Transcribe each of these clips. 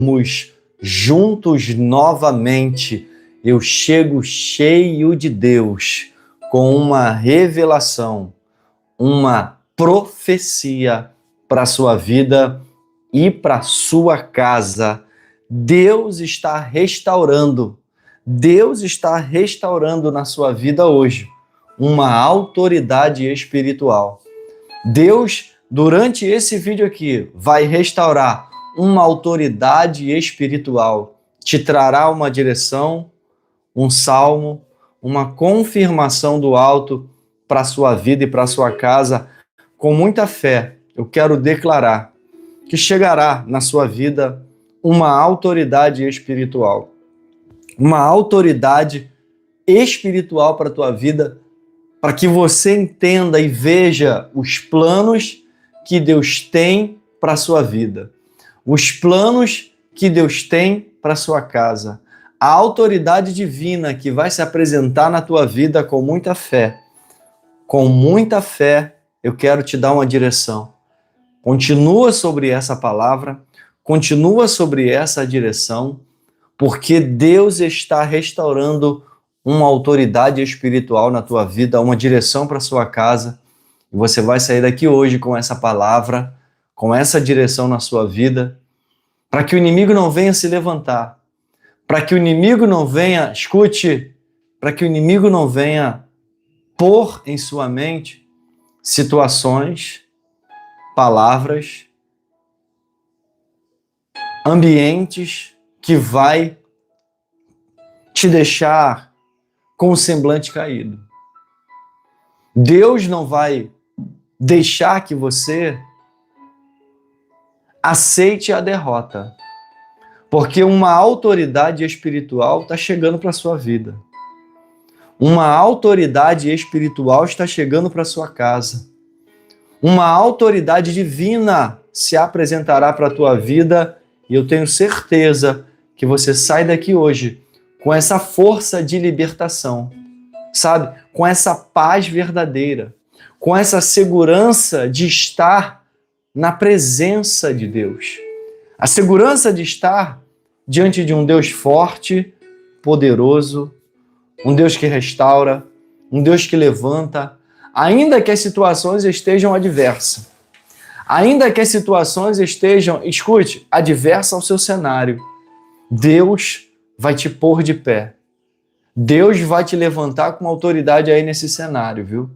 Estamos juntos novamente. Eu chego cheio de Deus, com uma revelação, uma profecia para a sua vida e para a sua casa. Deus está restaurando na sua vida hoje uma autoridade espiritual. Deus, durante esse vídeo aqui, vai restaurar uma autoridade espiritual, te trará uma direção, um salmo, uma confirmação do alto para a sua vida e para a sua casa. Com muita fé, eu quero declarar que chegará na sua vida uma autoridade espiritual. Uma autoridade espiritual para a tua vida, para que você entenda e veja os planos que Deus tem para a sua vida. Os planos que Deus tem para a sua casa. A autoridade divina que vai se apresentar na tua vida com muita fé. Com muita fé, eu quero te dar uma direção. Continua sobre essa palavra, continua sobre essa direção, porque Deus está restaurando uma autoridade espiritual na tua vida, uma direção para a sua casa. E você vai sair daqui hoje com essa palavra, com essa direção na sua vida, para que o inimigo não venha se levantar, para que o inimigo não venha, escute, para que o inimigo não venha pôr em sua mente situações, palavras, ambientes que vai te deixar com o semblante caído. Deus não vai deixar que você aceite a derrota, porque uma autoridade espiritual está chegando para a sua vida. Uma autoridade espiritual está chegando para a sua casa. Uma autoridade divina se apresentará para a tua vida e eu tenho certeza que você sai daqui hoje com essa força de libertação, sabe? Com essa paz verdadeira, com essa segurança de estar na presença de Deus. A segurança de estar diante de um Deus forte, poderoso, um Deus que restaura, um Deus que levanta, ainda que as situações estejam adversas. Ainda que as situações estejam, escute, adversas ao seu cenário, Deus vai te pôr de pé. Deus vai te levantar com autoridade aí nesse cenário, viu?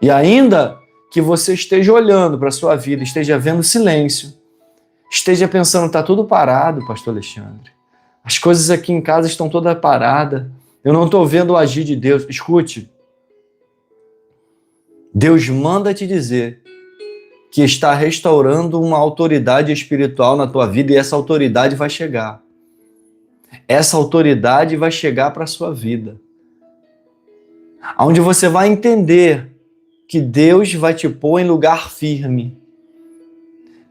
E ainda que você esteja olhando para a sua vida, esteja vendo silêncio, esteja pensando, está tudo parado, pastor Alexandre. As coisas aqui em casa estão todas paradas. Eu não estou vendo o agir de Deus. Escute. Deus manda te dizer que está restaurando uma autoridade espiritual na tua vida e essa autoridade vai chegar. Essa autoridade vai chegar para a sua vida. Onde você vai entender que Deus vai te pôr em lugar firme.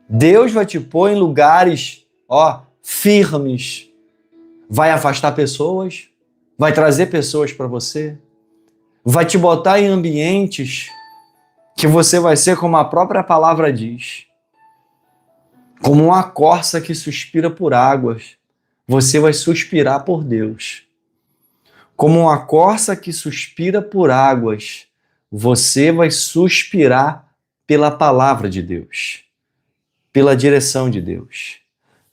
Deus vai te pôr em lugares, firmes. Vai afastar pessoas, vai trazer pessoas para você, vai te botar em ambientes que você vai ser, como a própria palavra diz, como uma corça que suspira por águas, você vai suspirar por Deus. Como uma corça que suspira por águas, você vai suspirar pela palavra de Deus, pela direção de Deus,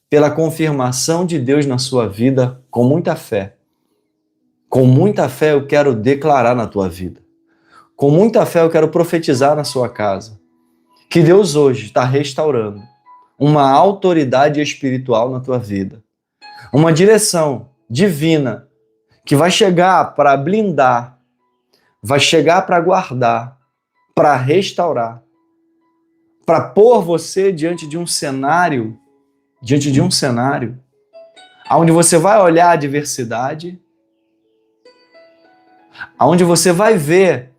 pela confirmação de Deus na sua vida, com muita fé. Com muita fé eu quero declarar na tua vida. Com muita fé eu quero profetizar na sua casa. Que Deus hoje está restaurando uma autoridade espiritual na tua vida. Uma direção divina que vai chegar para blindar, vai chegar para guardar, para restaurar, para pôr você diante de um cenário, onde você vai olhar a adversidade, onde você vai ver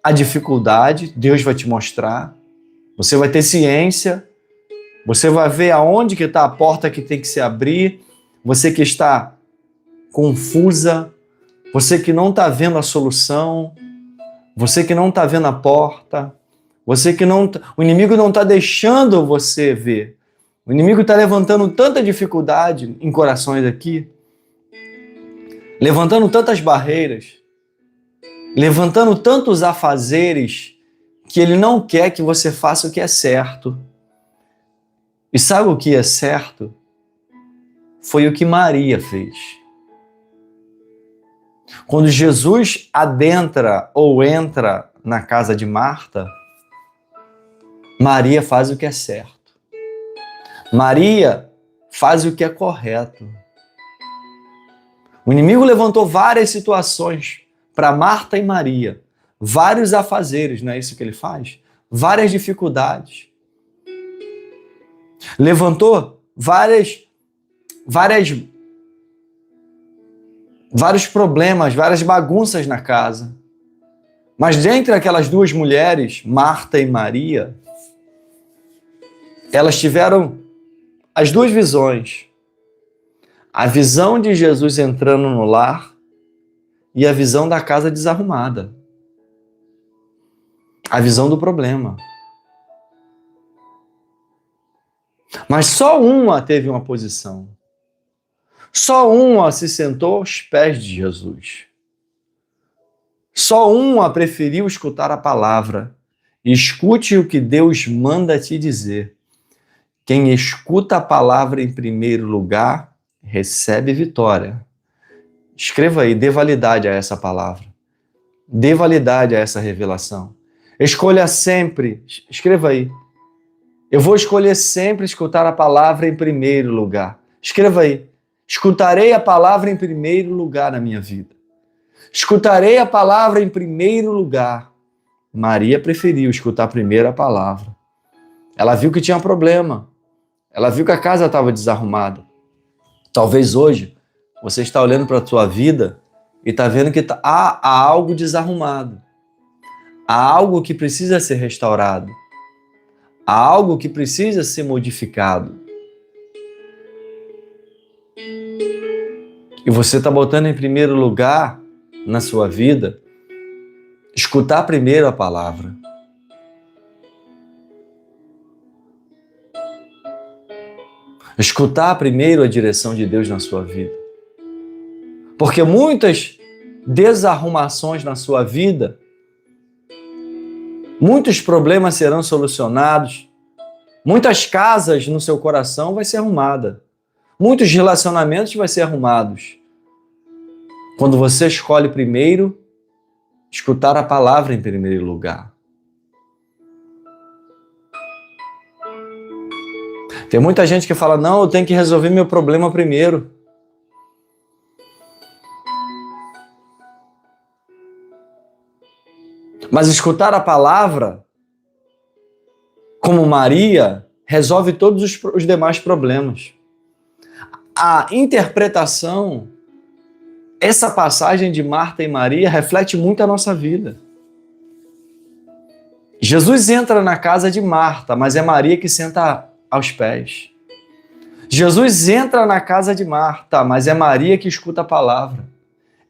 a dificuldade, Deus vai te mostrar, você vai ter ciência, você vai ver aonde que está a porta que tem que se abrir, você que está confusa, você que não está vendo a solução, você que não está vendo a porta, você que não, o inimigo não está deixando você ver. O inimigo está levantando tanta dificuldade em corações aqui, levantando tantas barreiras, levantando tantos afazeres, que ele não quer que você faça o que é certo. E sabe o que é certo? Foi o que Maria fez. Quando Jesus adentra ou entra na casa de Marta, Maria faz o que é certo. Maria faz o que é correto. O inimigo levantou várias situações para Marta e Maria, vários afazeres, não é isso que ele faz? Várias dificuldades. Levantou vários problemas, várias bagunças na casa. Mas dentre aquelas duas mulheres, Marta e Maria, elas tiveram as duas visões. A visão de Jesus entrando no lar e a visão da casa desarrumada. A visão do problema. Mas só uma teve uma posição. Só uma se sentou aos pés de Jesus. Só uma preferiu escutar a palavra. Escute o que Deus manda te dizer. Quem escuta a palavra em primeiro lugar, recebe vitória. Escreva aí, dê validade a essa palavra. Dê validade a essa revelação. Escolha sempre, escreva aí. Eu vou escolher sempre escutar a palavra em primeiro lugar. Escreva aí. Escutarei a palavra em primeiro lugar na minha vida. Escutarei a palavra em primeiro lugar. Maria preferiu escutar primeiro a palavra. Ela viu que tinha problema. Ela viu que a casa estava desarrumada. Talvez hoje você está olhando para a sua vida e está vendo que há algo desarrumado. Há algo que precisa ser restaurado. Há algo que precisa ser modificado. E você está botando em primeiro lugar na sua vida escutar primeiro a palavra. Escutar primeiro a direção de Deus na sua vida. Porque muitas desarrumações na sua vida, muitos problemas serão solucionados, muitas casas no seu coração vai ser arrumada, muitos relacionamentos vai ser arrumados. Quando você escolhe primeiro escutar a palavra em primeiro lugar. Tem muita gente que fala, não, eu tenho que resolver meu problema primeiro. Mas escutar a palavra, como Maria, resolve todos os demais problemas. A interpretação, essa passagem de Marta e Maria reflete muito a nossa vida. Jesus entra na casa de Marta, mas é Maria que senta aos pés. Jesus entra na casa de Marta, mas é Maria que escuta a palavra.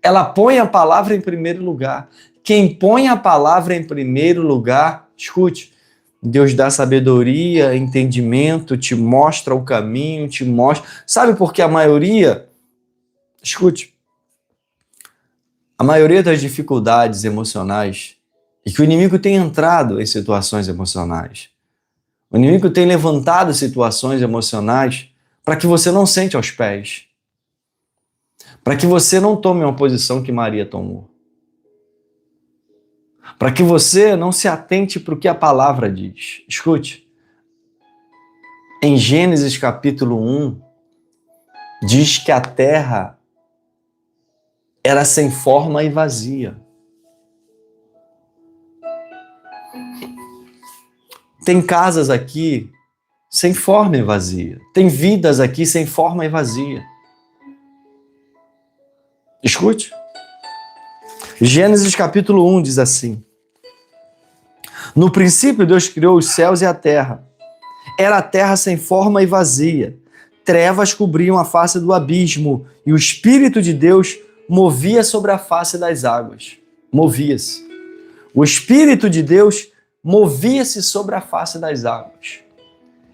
Ela põe a palavra em primeiro lugar. Quem põe a palavra em primeiro lugar, escute, Deus dá sabedoria, entendimento, te mostra o caminho, te mostra. Sabe por que a maioria, escute, a maioria das dificuldades emocionais e que o inimigo tem entrado em situações emocionais. O inimigo tem levantado situações emocionais para que você não sente aos pés. Para que você não tome uma posição que Maria tomou. Para que você não se atente para o que a palavra diz. Escute. Em Gênesis capítulo 1, diz que a terra era sem forma e vazia. Tem casas aqui sem forma e vazia. Tem vidas aqui sem forma e vazia. Escute. Gênesis capítulo 1 diz assim: no princípio Deus criou os céus e a terra. Era a terra sem forma e vazia. Trevas cobriam a face do abismo e o Espírito de Deus movia sobre a face das águas. Movia-se. O Espírito de Deus movia-se sobre a face das águas.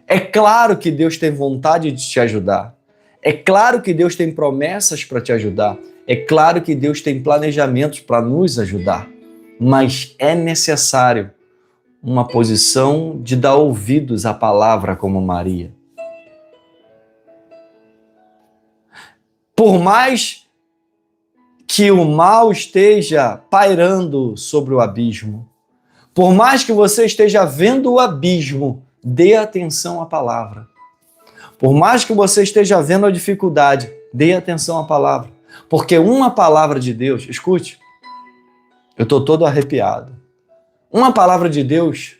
É claro que Deus tem vontade de te ajudar. É claro que Deus tem promessas para te ajudar. É claro que Deus tem planejamentos para nos ajudar. Mas é necessário uma posição de dar ouvidos à palavra como Maria. Por mais que o mal esteja pairando sobre o abismo, por mais que você esteja vendo o abismo, dê atenção à palavra. Por mais que você esteja vendo a dificuldade, dê atenção à palavra. Porque uma palavra de Deus, escute, eu estou todo arrepiado. Uma palavra de Deus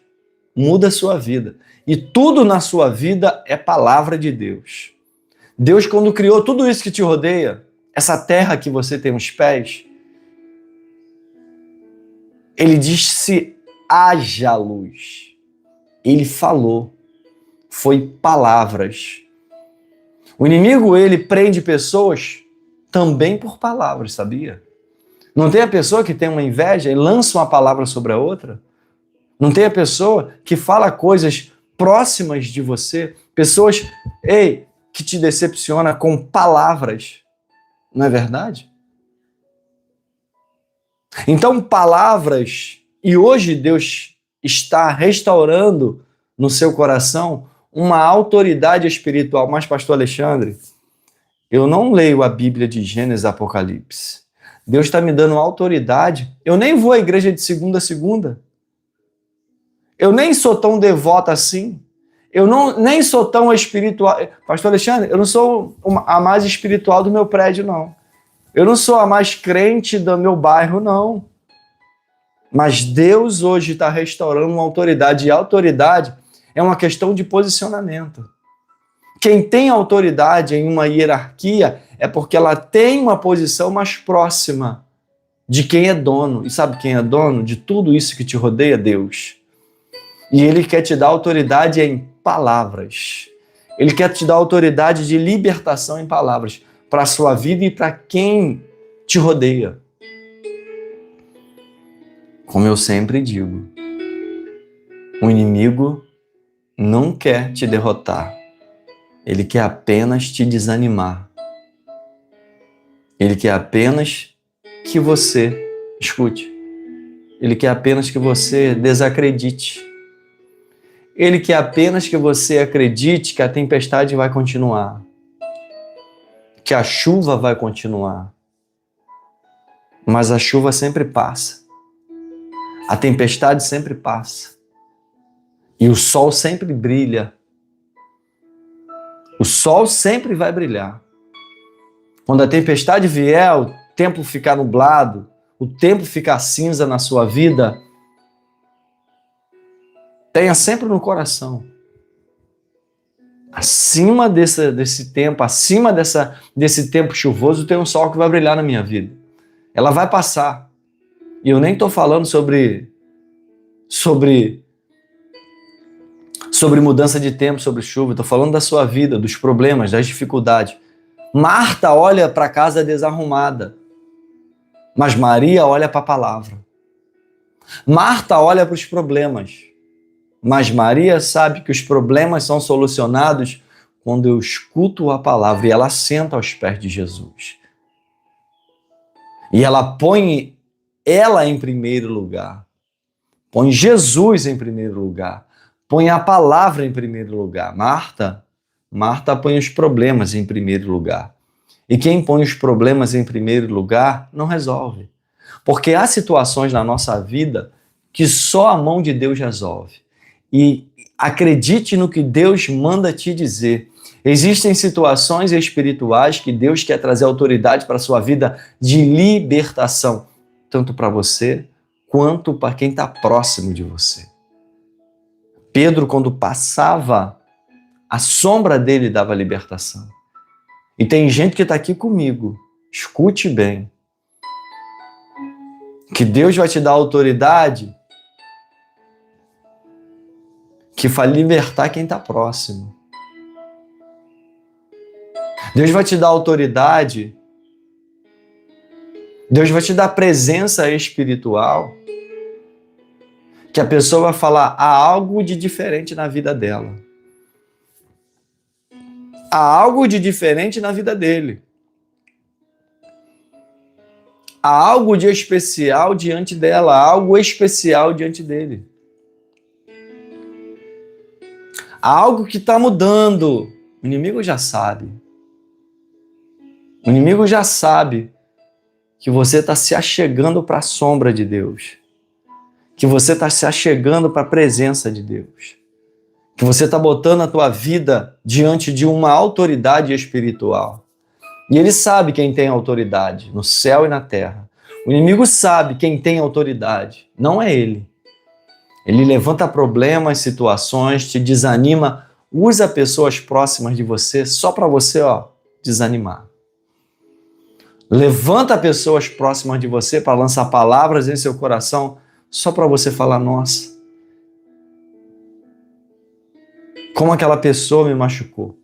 muda a sua vida. E tudo na sua vida é palavra de Deus. Deus, quando criou tudo isso que te rodeia, essa terra que você tem nos pés, Ele disse: haja luz. Ele falou. Foi palavras. O inimigo, ele prende pessoas também por palavras, sabia? Não tem a pessoa que tem uma inveja e lança uma palavra sobre a outra? Não tem a pessoa que fala coisas próximas de você? Pessoas, que te decepciona com palavras. Não é verdade? Então, palavras, e hoje Deus está restaurando no seu coração uma autoridade espiritual. Mas, pastor Alexandre, eu não leio a Bíblia de Gênesis e Apocalipse. Deus está me dando autoridade. Eu nem vou à igreja de segunda a segunda. Eu nem sou tão devota assim. Eu nem sou tão espiritual. Pastor Alexandre, eu não sou a mais espiritual do meu prédio, não. Eu não sou a mais crente do meu bairro, não. Mas Deus hoje está restaurando uma autoridade. E a autoridade é uma questão de posicionamento. Quem tem autoridade em uma hierarquia é porque ela tem uma posição mais próxima de quem é dono. E sabe quem é dono de tudo isso que te rodeia? Deus. E Ele quer te dar autoridade em palavras. Ele quer te dar autoridade de libertação em palavras para a sua vida e para quem te rodeia. Como eu sempre digo, o inimigo não quer te derrotar. Ele quer apenas te desanimar. Ele quer apenas que você, escute, ele quer apenas que você desacredite. Ele quer apenas que você acredite que a tempestade vai continuar, que a chuva vai continuar. Mas a chuva sempre passa. A tempestade sempre passa. E o sol sempre brilha. O sol sempre vai brilhar. Quando a tempestade vier, o tempo ficar nublado, o tempo ficar cinza na sua vida, tenha sempre no coração. Acima desse tempo, acima desse tempo chuvoso, tem um sol que vai brilhar na minha vida. Ela vai passar. E eu nem estou falando sobre mudança de tempo, sobre chuva. Estou falando da sua vida, dos problemas, das dificuldades. Marta olha para a casa desarrumada, mas Maria olha para a palavra. Marta olha para os problemas, mas Maria sabe que os problemas são solucionados quando eu escuto a palavra, e ela senta aos pés de Jesus. E ela põe ela em primeiro lugar. Põe Jesus em primeiro lugar. Põe a palavra em primeiro lugar. Marta põe os problemas em primeiro lugar. E quem põe os problemas em primeiro lugar não resolve. Porque há situações na nossa vida que só a mão de Deus resolve. E acredite no que Deus manda te dizer. Existem situações espirituais que Deus quer trazer autoridade para a sua vida de libertação, tanto para você quanto para quem está próximo de você. Pedro, quando passava, a sombra dele dava libertação. E tem gente que está aqui comigo, escute bem, que Deus vai te dar autoridade que vai libertar quem está próximo. Deus vai te dar autoridade, Deus vai te dar presença espiritual, que a pessoa vai falar, há algo de diferente na vida dela. Há algo de diferente na vida dele. Há algo de especial diante dela, há algo especial diante dele. Há algo que está mudando. O inimigo já sabe. O inimigo já sabe que você está se achegando para a sombra de Deus. Que você está se achegando para a presença de Deus. Que você está botando a tua vida diante de uma autoridade espiritual. E ele sabe quem tem autoridade no céu e na terra. O inimigo sabe quem tem autoridade, não é ele. Ele levanta problemas, situações, te desanima, usa pessoas próximas de você só para você, desanimar. Levanta pessoas próximas de você para lançar palavras em seu coração só para você falar, nossa, como aquela pessoa me machucou.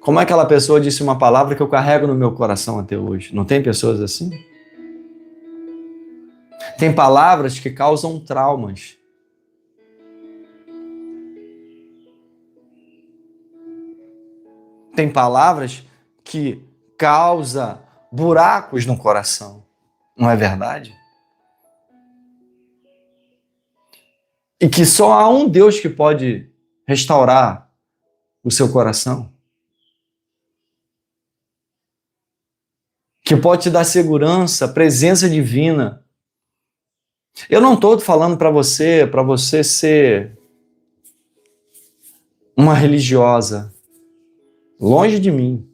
Como aquela pessoa disse uma palavra que eu carrego no meu coração até hoje. Não tem pessoas assim? Tem palavras que causam traumas. Tem palavras que causam buracos no coração. Não é verdade? E que só há um Deus que pode restaurar o seu coração. Que pode te dar segurança, presença divina. Eu não estou falando para você ser uma religiosa. Longe de mim.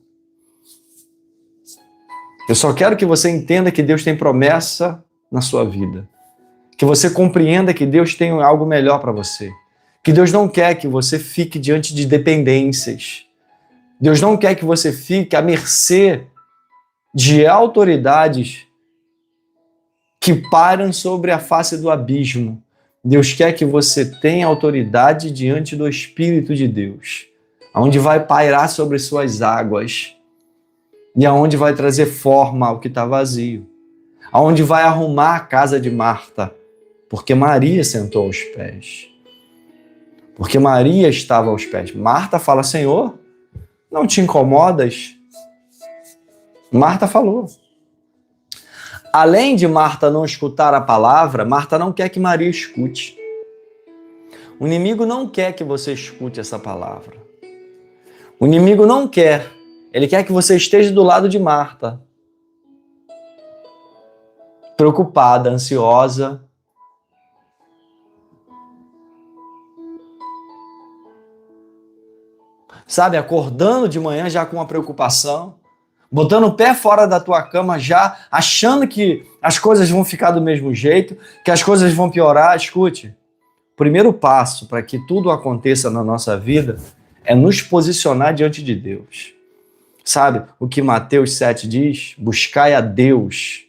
Eu só quero que você entenda que Deus tem promessa na sua vida. Que você compreenda que Deus tem algo melhor para você. Que Deus não quer que você fique diante de dependências. Deus não quer que você fique à mercê de autoridades que param sobre a face do abismo. Deus quer que você tenha autoridade diante do Espírito de Deus, onde vai pairar sobre suas águas e aonde vai trazer forma ao que está vazio, aonde vai arrumar a casa de Marta, porque Maria sentou aos pés, porque Maria estava aos pés. Marta fala, Senhor, não te incomodas? Marta falou. Além de Marta não escutar a palavra, Marta não quer que Maria escute. O inimigo não quer que você escute essa palavra. O inimigo não quer. Ele quer que você esteja do lado de Marta. Preocupada, ansiosa. Sabe, acordando de manhã já com uma preocupação. Botando o pé fora da tua cama já, achando que as coisas vão ficar do mesmo jeito, que as coisas vão piorar. Escute, o primeiro passo para que tudo aconteça na nossa vida é nos posicionar diante de Deus. Sabe o que Mateus 7 diz? Buscai a Deus.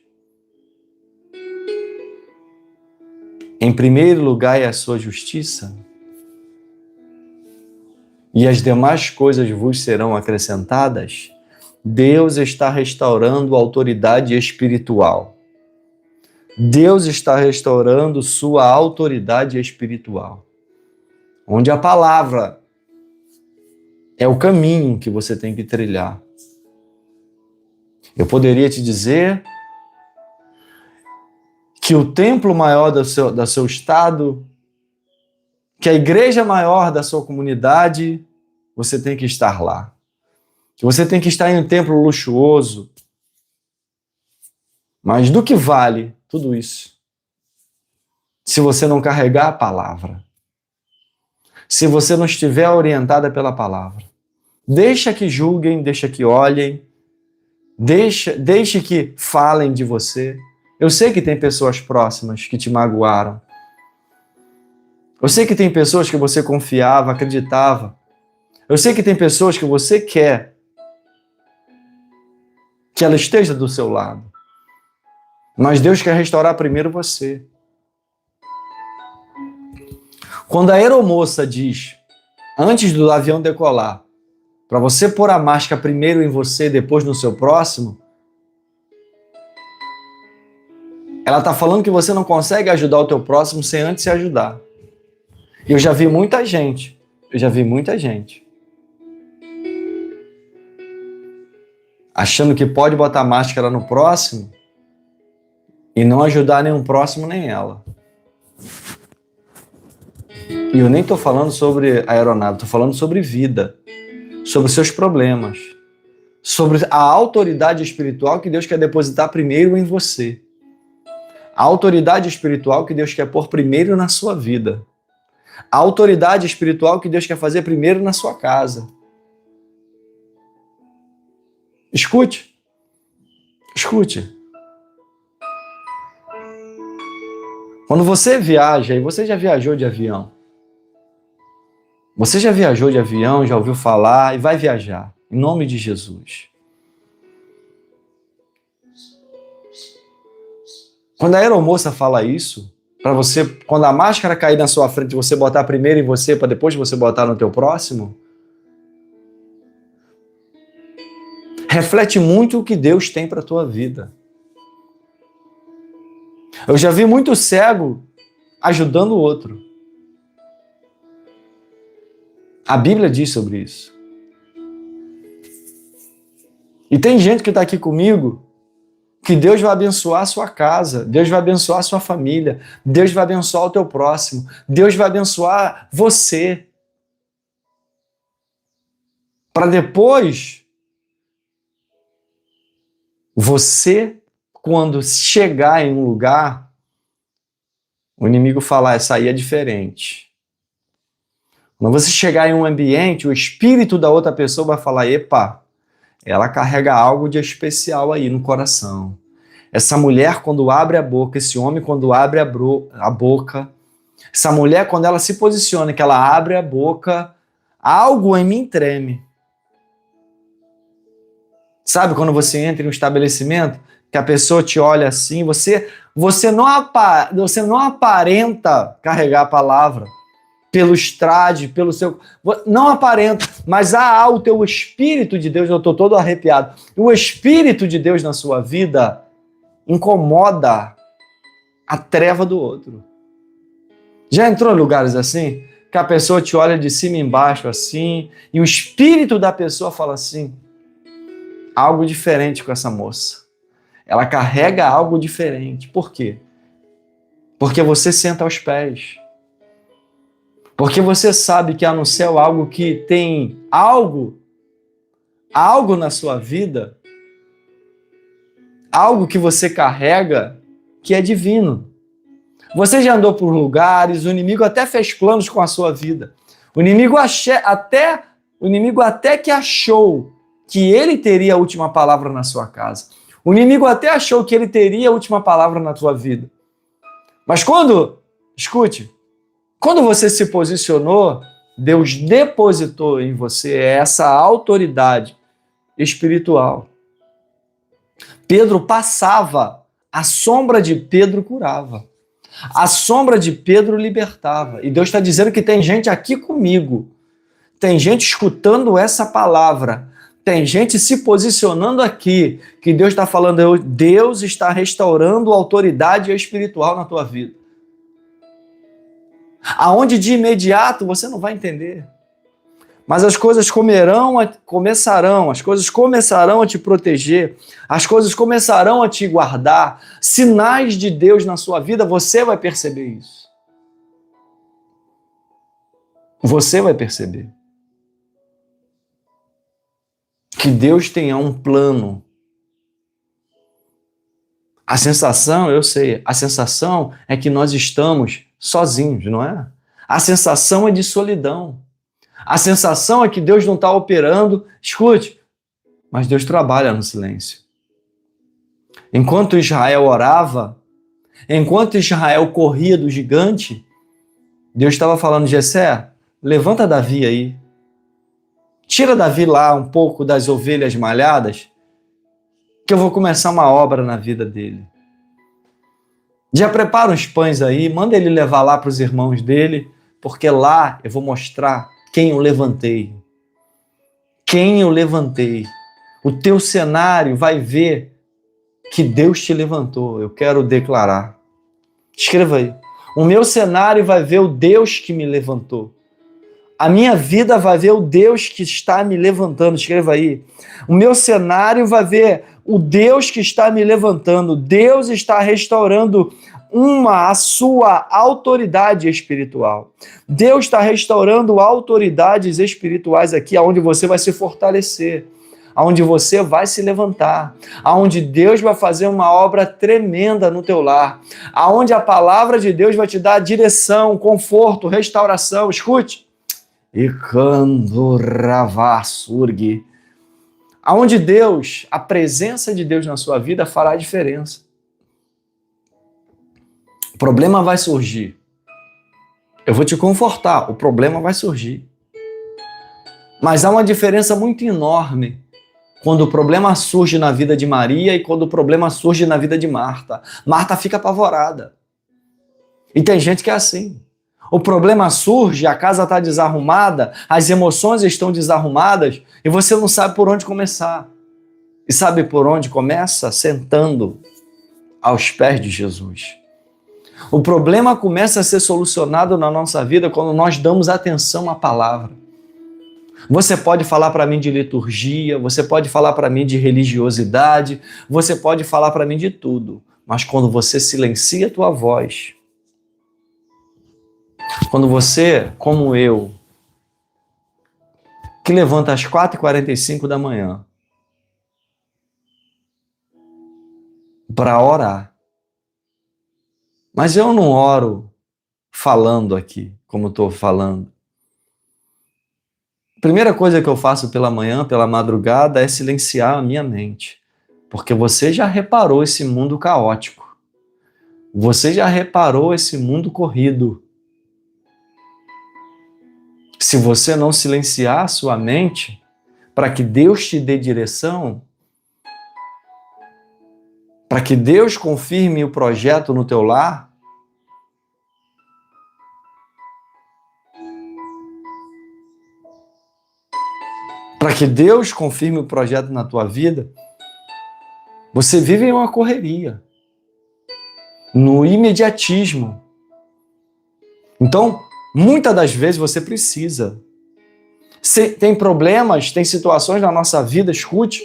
Em primeiro lugar é a sua justiça. E as demais coisas vos serão acrescentadas. Deus está restaurando a autoridade espiritual. Deus está restaurando sua autoridade espiritual. Onde a palavra é o caminho que você tem que trilhar. Eu poderia te dizer que o templo maior do seu estado, que a igreja maior da sua comunidade, você tem que estar lá. Que você tem que estar em um templo luxuoso. Mas do que vale tudo isso se você não carregar a palavra? Se você não estiver orientada pela palavra? Deixa que julguem, deixa que olhem, deixe que falem de você. Eu sei que tem pessoas próximas que te magoaram. Eu sei que tem pessoas que você confiava, acreditava. Eu sei que tem pessoas que você quer que ela esteja do seu lado. Mas Deus quer restaurar primeiro você. Quando a aeromoça diz, antes do avião decolar, para você pôr a máscara primeiro em você, depois no seu próximo, ela está falando que você não consegue ajudar o teu próximo sem antes se ajudar. Eu já vi muita gente achando que pode botar máscara no próximo e não ajudar nenhum próximo nem ela. E eu nem estou falando sobre aeronave, estou falando sobre vida, sobre seus problemas, sobre a autoridade espiritual que Deus quer depositar primeiro em você. A autoridade espiritual que Deus quer pôr primeiro na sua vida. A autoridade espiritual que Deus quer fazer primeiro na sua casa. Escute. Escute. Quando você viaja, e você já viajou de avião, você já viajou de avião, já ouviu falar e vai viajar, em nome de Jesus. Quando a aeromoça fala isso, para você, quando a máscara cair na sua frente, você botar primeiro em você, para depois você botar no teu próximo, reflete muito o que Deus tem para a tua vida. Eu já vi muito cego ajudando o outro. A Bíblia diz sobre isso. E tem gente que está aqui comigo que Deus vai abençoar a sua casa, Deus vai abençoar a sua família, Deus vai abençoar o teu próximo, Deus vai abençoar você. Para depois, você, quando chegar em um lugar, o inimigo falar, essa aí é diferente. Quando você chegar em um ambiente, o espírito da outra pessoa vai falar, epa, ela carrega algo de especial aí no coração. Essa mulher, quando abre a boca, esse homem, quando abre a boca, essa mulher, quando ela se posiciona, que ela abre a boca, algo em mim treme. Sabe quando você entra em um estabelecimento, que a pessoa te olha assim, você não aparenta carregar a palavra pelo estrade, pelo seu... Não aparenta, mas há o teu Espírito de Deus, eu estou todo arrepiado. O Espírito de Deus na sua vida incomoda a treva do outro. Já entrou em lugares assim? Que a pessoa te olha de cima e embaixo assim, e o Espírito da pessoa fala assim, algo diferente com essa moça. Ela carrega algo diferente. Por quê? Porque você senta aos pés. Porque você sabe que há no céu algo que tem algo na sua vida, algo que você carrega que é divino. Você já andou por lugares, o inimigo até fez planos com a sua vida. O inimigo até que achou que ele teria a última palavra na sua casa. O inimigo até achou que ele teria a última palavra na tua vida. Mas quando você se posicionou, Deus depositou em você essa autoridade espiritual. Pedro passava, a sombra de Pedro curava. A sombra de Pedro libertava. E Deus está dizendo que tem gente aqui comigo, tem gente escutando essa palavra, tem gente se posicionando aqui, que Deus está falando, Deus está restaurando a autoridade espiritual na tua vida. Aonde de imediato você não vai entender. Mas as coisas começarão a te proteger, as coisas começarão a te guardar, sinais de Deus na sua vida, você vai perceber isso. Você vai perceber que Deus tem um plano. A sensação, eu sei, a sensação é que nós estamos sozinhos, não é? A sensação é de solidão. A sensação é que Deus não está operando. Escute, mas Deus trabalha no silêncio. Enquanto Israel orava, enquanto Israel corria do gigante, Deus estava falando, Jessé, levanta Davi aí. Tira Davi lá um pouco das ovelhas malhadas, que eu vou começar uma obra na vida dele. Já prepara uns pães aí, manda ele levar lá para os irmãos dele, porque lá eu vou mostrar quem eu levantei. Quem eu levantei. O teu cenário vai ver que Deus te levantou. Eu quero declarar. Escreva aí. O meu cenário vai ver o Deus que me levantou. A minha vida vai ver o Deus que está me levantando. Escreva aí. O meu cenário vai ver o Deus que está me levantando. Deus está restaurando a sua autoridade espiritual. Deus está restaurando autoridades espirituais aqui, aonde você vai se fortalecer, aonde você vai se levantar, aonde Deus vai fazer uma obra tremenda no teu lar, aonde a palavra de Deus vai te dar direção, conforto, restauração. Escute. E quando Ravasurgi, aonde Deus, a presença de Deus na sua vida fará a diferença. O problema vai surgir. Eu vou te confortar, o problema vai surgir. Mas há uma diferença muito enorme quando o problema surge na vida de Maria e quando o problema surge na vida de Marta. Marta fica apavorada. E tem gente que é assim. O problema surge, a casa está desarrumada, as emoções estão desarrumadas e você não sabe por onde começar. E sabe por onde começa? Sentando aos pés de Jesus. O problema começa a ser solucionado na nossa vida quando nós damos atenção à palavra. Você pode falar para mim de liturgia, você pode falar para mim de religiosidade, você pode falar para mim de tudo, mas quando você silencia a tua voz, quando você, como eu, que levanta às 4h45 da manhã para orar, mas eu não oro falando aqui, como estou falando. A primeira coisa que eu faço pela manhã, pela madrugada, é silenciar a minha mente. Porque você já reparou esse mundo caótico. Você já reparou esse mundo corrido. Se você não silenciar a sua mente, para que Deus te dê direção, para que Deus confirme o projeto no teu lar, para que Deus confirme o projeto na tua vida, você vive em uma correria, no imediatismo. Então, muitas das vezes você precisa. Tem problemas, tem situações na nossa vida, escute.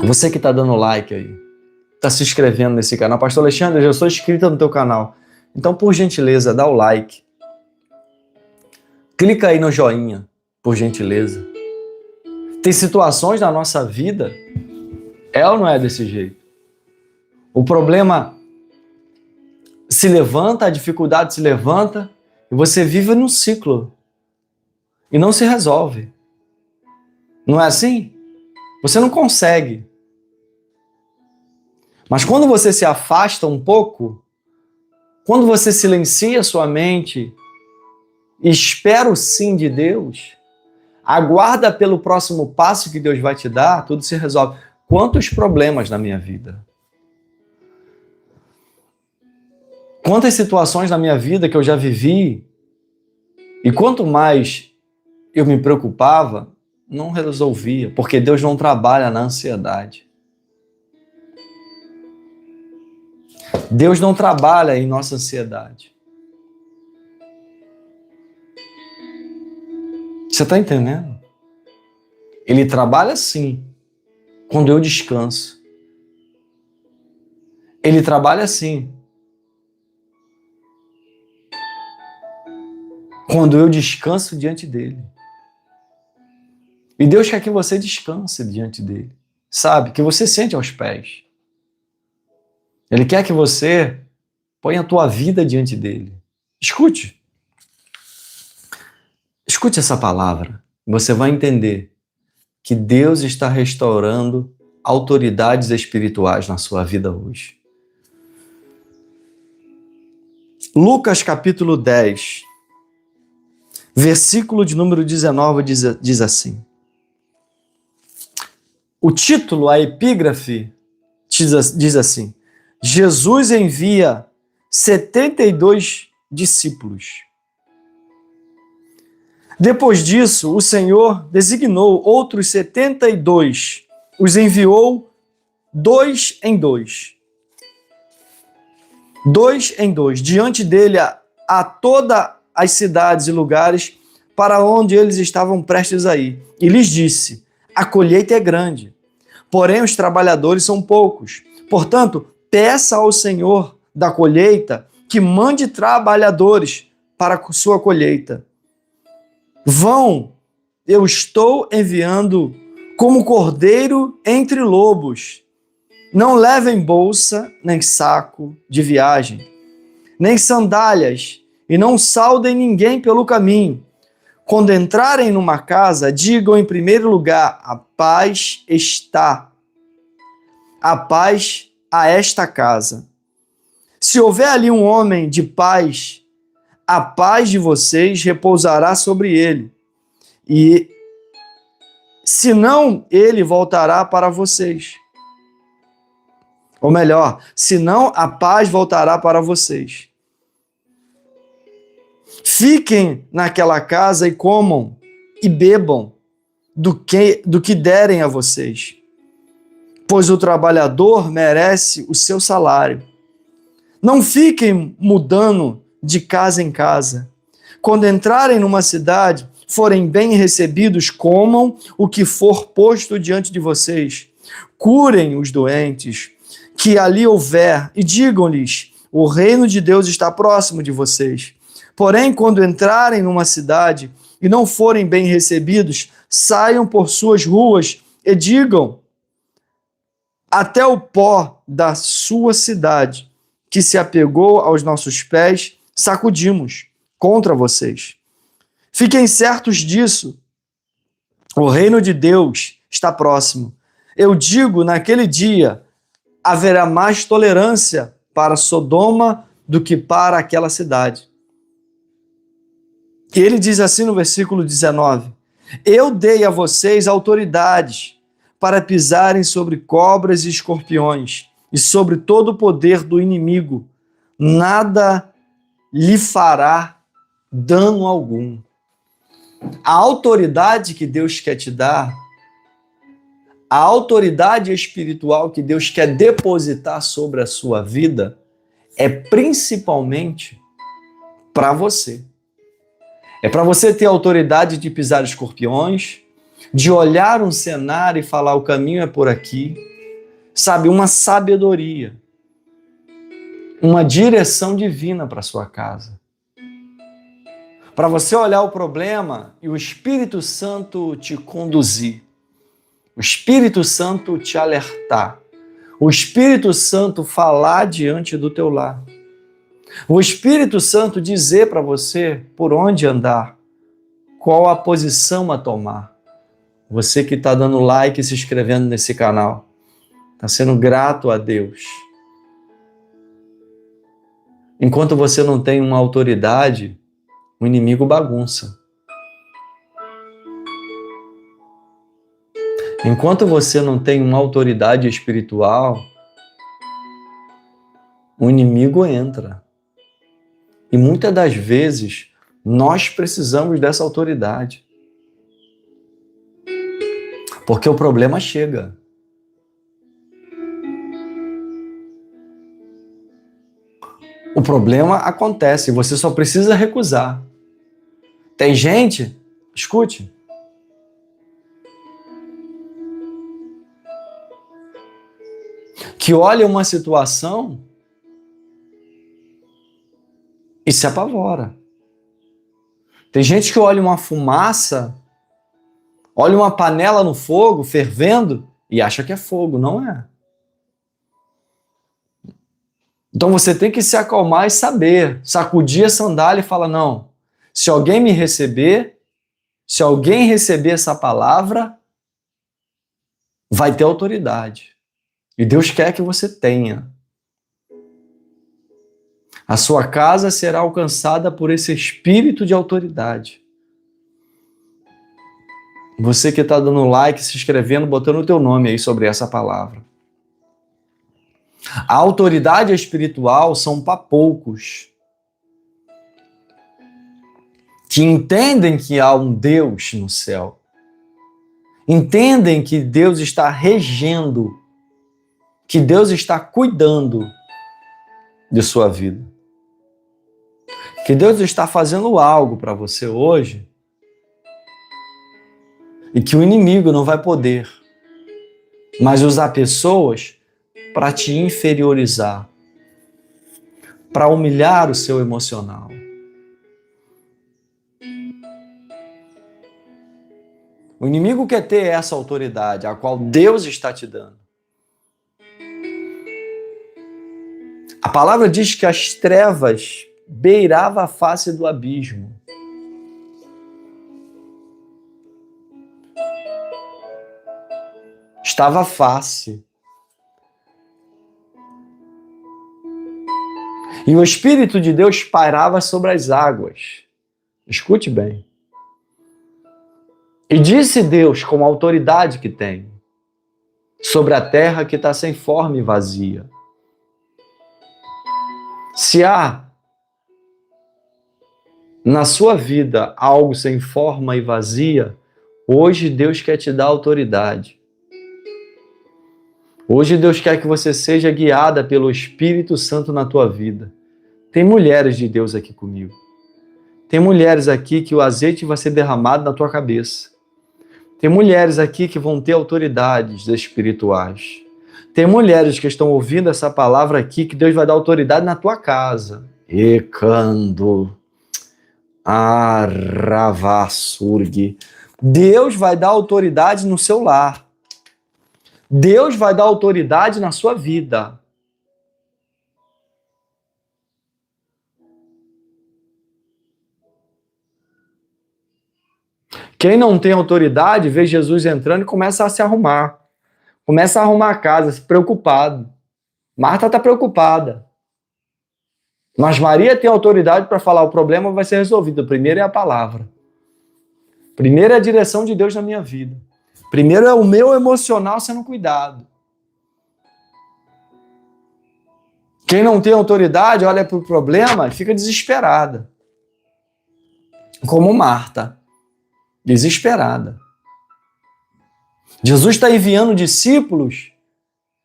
Você que está dando like aí, está se inscrevendo nesse canal. Pastor Alexandre, eu já sou inscrito no teu canal. Então, por gentileza, dá o like. Clica aí no joinha, por gentileza. Tem situações na nossa vida, é ou não é desse jeito? O problema se levanta, a dificuldade se levanta, e você vive num ciclo e não se resolve. Não é assim? Você não consegue. Mas quando você se afasta um pouco, quando você silencia sua mente, espera o sim de Deus, aguarda pelo próximo passo que Deus vai te dar, tudo se resolve. Quantos problemas na minha vida? Quantas situações na minha vida que eu já vivi, e quanto mais eu me preocupava, não resolvia, porque Deus não trabalha na ansiedade. Deus não trabalha em nossa ansiedade. Você está entendendo? Ele trabalha sim, quando eu descanso. Ele trabalha sim, quando eu descanso diante dele. E Deus quer que você descanse diante dele. Sabe? Que você sente aos pés. Ele quer que você ponha a tua vida diante dele. Escute. Escute essa palavra. Você vai entender que Deus está restaurando autoridades espirituais na sua vida hoje. Lucas capítulo 10, versículo de número 19 diz assim. O título, a epígrafe, diz assim: Jesus envia 72 discípulos. Depois disso, o Senhor designou outros 72, os enviou 2 em 2. 2 em 2. Diante dele a todas as cidades e lugares para onde eles estavam prestes a ir. E lhes disse: a colheita é grande, porém os trabalhadores são poucos. Portanto, peça ao Senhor da colheita que mande trabalhadores para a sua colheita. Vão, eu estou enviando como cordeiro entre lobos. Não levem bolsa, nem saco de viagem, nem sandálias, e não saudem ninguém pelo caminho. Quando entrarem numa casa, digam em primeiro lugar: a paz está. A paz a esta casa. Se houver ali um homem de paz, a paz de vocês repousará sobre ele. E se não, ele voltará para vocês. Ou melhor, se não, a paz voltará para vocês. Fiquem naquela casa e comam e bebam do que derem a vocês, pois o trabalhador merece o seu salário. Não fiquem mudando de casa em casa. Quando entrarem numa cidade, forem bem recebidos, comam o que for posto diante de vocês. Curem os doentes que ali houver e digam-lhes: o reino de Deus está próximo de vocês. Porém, quando entrarem numa cidade e não forem bem recebidos, saiam por suas ruas e digam: até o pó da sua cidade, que se apegou aos nossos pés, sacudimos contra vocês. Fiquem certos disso. O reino de Deus está próximo. Eu digo, naquele dia haverá mais tolerância para Sodoma do que para aquela cidade. E ele diz assim no versículo 19: eu dei a vocês autoridades para pisarem sobre cobras e escorpiões e sobre todo o poder do inimigo. Nada lhe fará dano algum. A autoridade que Deus quer te dar, a autoridade espiritual que Deus quer depositar sobre a sua vida, é principalmente para você. É para você ter autoridade de pisar escorpiões, de olhar um cenário e falar: o caminho é por aqui. Sabe, uma sabedoria, uma direção divina para sua casa. Para você olhar o problema e o Espírito Santo te conduzir. O Espírito Santo te alertar. O Espírito Santo falar diante do teu lar. O Espírito Santo dizer para você por onde andar, qual a posição a tomar. Você que está dando like e se inscrevendo nesse canal, está sendo grato a Deus. Enquanto você não tem uma autoridade, o inimigo bagunça. Enquanto você não tem uma autoridade espiritual, o inimigo entra. E muitas das vezes, nós precisamos dessa autoridade. Porque o problema chega. O problema acontece, você só precisa recusar. Tem gente, escute, que olha uma situação e se apavora. Tem gente que olha uma fumaça, olha uma panela no fogo, fervendo, e acha que é fogo, não é? Então você tem que se acalmar e saber, sacudir a sandália e falar: não, se alguém me receber, se alguém receber essa palavra, vai ter autoridade. E Deus quer que você tenha. A sua casa será alcançada por esse espírito de autoridade. Você que está dando like, se inscrevendo, botando o teu nome aí sobre essa palavra. A autoridade espiritual são para poucos que entendem que há um Deus no céu. Entendem que Deus está regendo, que Deus está cuidando de sua vida. que Deus está fazendo algo para você hoje e que o inimigo não vai poder mais usar pessoas para te inferiorizar, para humilhar o seu emocional. O inimigo quer ter essa autoridade, a qual Deus está te dando. A palavra diz que as trevas beiravam a face do abismo. Estava a face. E o Espírito de Deus pairava sobre as águas. Escute bem. E disse Deus, com a autoridade que tem, sobre a terra que está sem forma e vazia. Se há na sua vida algo sem forma e vazia, hoje Deus quer te dar autoridade. Hoje Deus quer que você seja guiada pelo Espírito Santo na tua vida. Tem mulheres de Deus aqui comigo. Tem mulheres aqui que o azeite vai ser derramado na tua cabeça. Tem mulheres aqui que vão ter autoridades espirituais. Tem mulheres que estão ouvindo essa palavra aqui que Deus vai dar autoridade na tua casa. Ekando Aravasurgi. Deus vai dar autoridade no seu lar. Deus vai dar autoridade na sua vida. Quem não tem autoridade vê Jesus entrando e começa a se arrumar. Começa a arrumar a casa, preocupado. Marta está preocupada. Mas Maria tem autoridade para falar: o problema vai ser resolvido. Primeiro é a palavra. Primeiro é a direção de Deus na minha vida. Primeiro é o meu emocional sendo cuidado. Quem não tem autoridade olha para o problema e fica desesperada. Como Marta. Desesperada. Jesus está enviando discípulos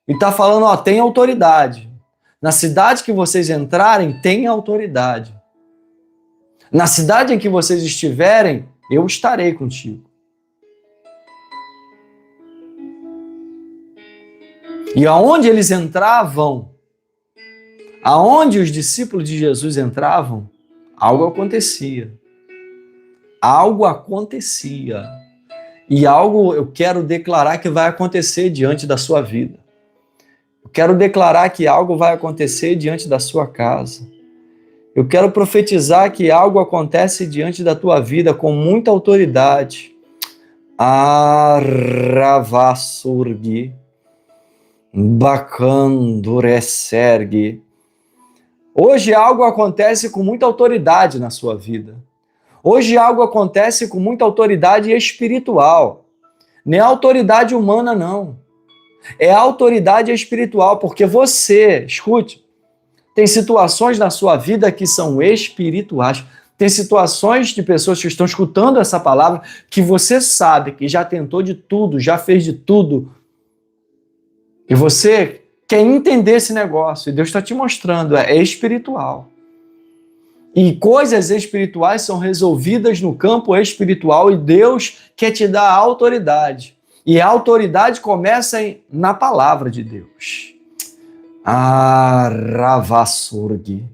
e está falando: ó, tem autoridade. Na cidade que vocês entrarem, tem autoridade. Na cidade em que vocês estiverem, eu estarei contigo. E aonde eles entravam, aonde os discípulos de Jesus entravam, algo acontecia. Algo acontecia. E algo eu quero declarar que vai acontecer diante da sua vida. Eu quero declarar que algo vai acontecer diante da sua casa. Eu quero profetizar que algo acontece diante da tua vida com muita autoridade. Aravasurgi. Bacanduresergi. Hoje algo acontece com muita autoridade na sua vida. Hoje algo acontece com muita autoridade espiritual. Nem é autoridade humana, não. É autoridade espiritual, porque você, escute, tem situações na sua vida que são espirituais. Tem situações de pessoas que estão escutando essa palavra que você sabe que já tentou de tudo, já fez de tudo. E você quer entender esse negócio. E Deus está te mostrando, é espiritual. E coisas espirituais são resolvidas no campo espiritual e Deus quer te dar autoridade. E a autoridade começa na palavra de Deus. Aravasurgi.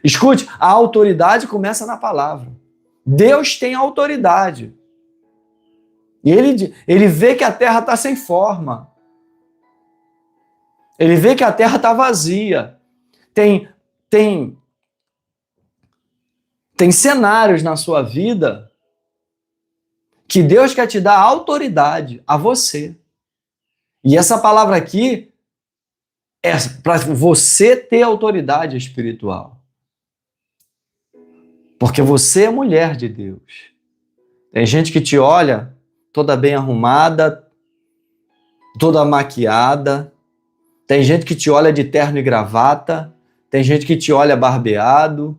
Escute, a autoridade começa na palavra. Deus tem autoridade. E ele vê que a terra está sem forma. Ele vê que a terra está vazia. Tem cenários na sua vida que Deus quer te dar autoridade a você. E essa palavra aqui é para você ter autoridade espiritual. Porque você é mulher de Deus. Tem gente que te olha toda bem arrumada, toda maquiada. Tem gente que te olha de terno e gravata. Tem gente que te olha barbeado.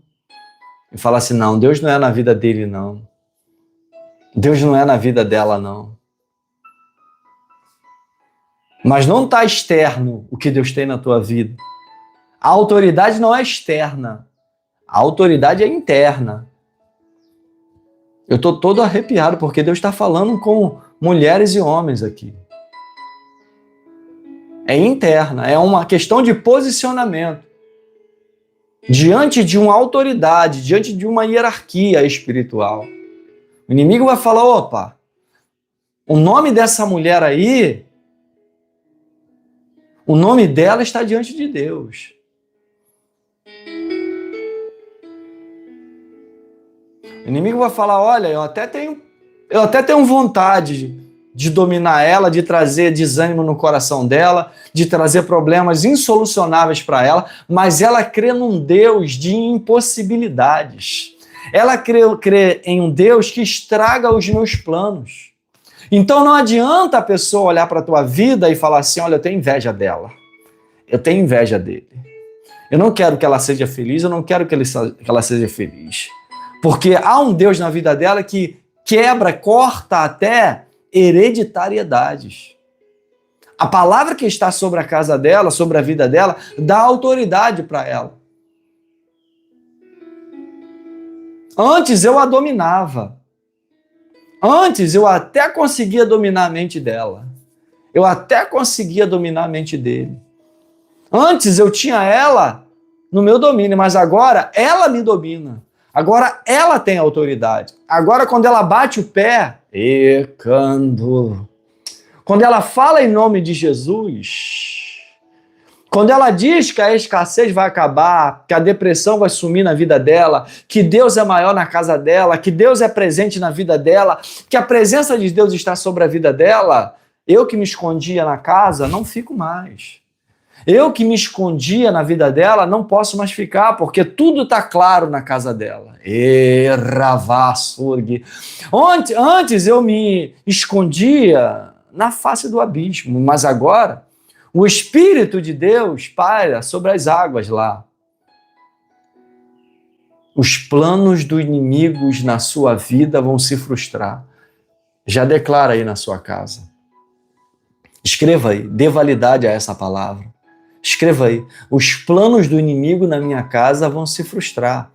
E fala assim: não, Deus não é na vida dele, não. Deus não é na vida dela, não. Mas não está externo o que Deus tem na tua vida. A autoridade não é externa. A autoridade é interna. Eu estou todo arrepiado porque Deus está falando com mulheres e homens aqui. É interna, é uma questão de posicionamento. Diante de uma autoridade, diante de uma hierarquia espiritual. O inimigo vai falar, opa, o nome dessa mulher aí, o nome dela está diante de Deus. O inimigo vai falar, olha, eu até tenho vontade de dominar ela, de trazer desânimo no coração dela, de trazer problemas insolucionáveis para ela, mas ela crê num Deus de impossibilidades. Ela crê em um Deus que estraga os meus planos. Então não adianta a pessoa olhar para a tua vida e falar assim, olha, eu tenho inveja dela, eu tenho inveja dele. Eu não quero que ela seja feliz, eu não quero que ela seja feliz. Porque há um Deus na vida dela que quebra, corta até hereditariedades. A palavra que está sobre a casa dela, sobre a vida dela, dá autoridade para ela. Antes eu a dominava. Antes eu até conseguia dominar a mente dela. Eu até conseguia dominar a mente dele. Antes eu tinha ela no meu domínio, mas agora ela me domina. Agora ela tem autoridade. Agora quando ela bate o pé, quando ela fala em nome de Jesus, quando ela diz que a escassez vai acabar, que a depressão vai sumir na vida dela, que Deus é maior na casa dela, que Deus é presente na vida dela, que a presença de Deus está sobre a vida dela, eu que me escondia na casa, não fico mais. Eu que me escondia na vida dela, não posso mais ficar, porque tudo está claro na casa dela. Antes eu me escondia na face do abismo, mas agora o Espírito de Deus paira sobre as águas lá. Os planos dos inimigos na sua vida vão se frustrar. Já declara aí na sua casa. Escreva aí, dê validade a essa palavra. Escreva aí, os planos do inimigo na minha casa vão se frustrar,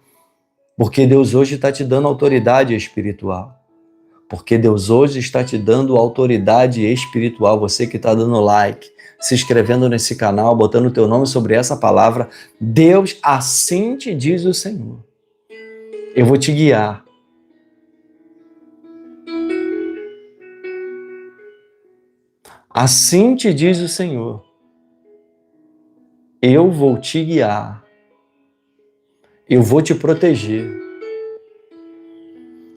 porque Deus hoje está te dando autoridade espiritual. Porque Deus hoje está te dando autoridade espiritual. Você que está dando like, se inscrevendo nesse canal, botando o teu nome sobre essa palavra, Deus assim te diz o Senhor. Eu vou te guiar. Assim te diz o Senhor. Eu vou te guiar. Eu vou te proteger.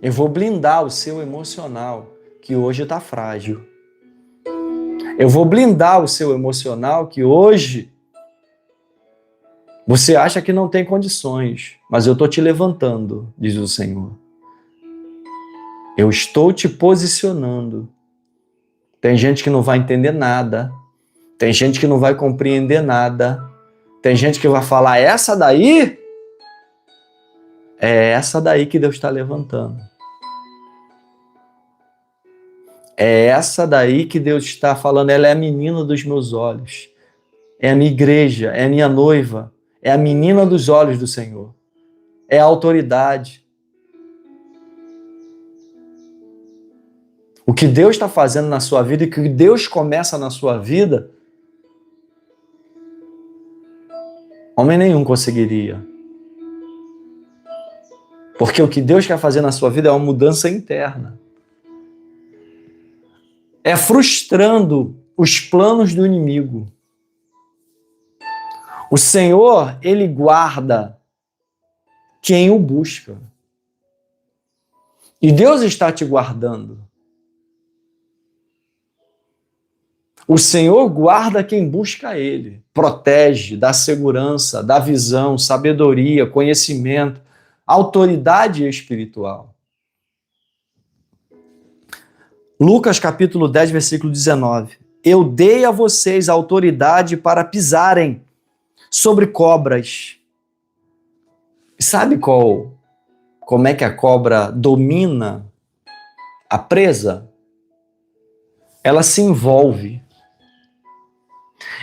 Eu vou blindar o seu emocional, que hoje está frágil. Eu vou blindar o seu emocional, que hoje você acha que não tem condições, mas eu estou te levantando, diz o Senhor. Eu estou te posicionando. Tem gente que não vai entender nada. Tem gente que não vai compreender nada. Tem gente que vai falar, essa daí? É essa daí que Deus está levantando. É essa daí que Deus está falando, ela é a menina dos meus olhos. É a minha igreja, é a minha noiva. É a menina dos olhos do Senhor. É a autoridade. O que Deus está fazendo na sua vida e que Deus começa na sua vida, homem nenhum conseguiria. Porque o que Deus quer fazer na sua vida é uma mudança interna. É frustrando os planos do inimigo. O Senhor, Ele guarda quem o busca. E Deus está te guardando. O Senhor guarda quem busca Ele. Protege, dá segurança, dá visão, sabedoria, conhecimento, autoridade espiritual. Lucas capítulo 10, versículo 19. Eu dei a vocês autoridade para pisarem sobre cobras. Sabe como é que a cobra domina a presa? Ela se envolve.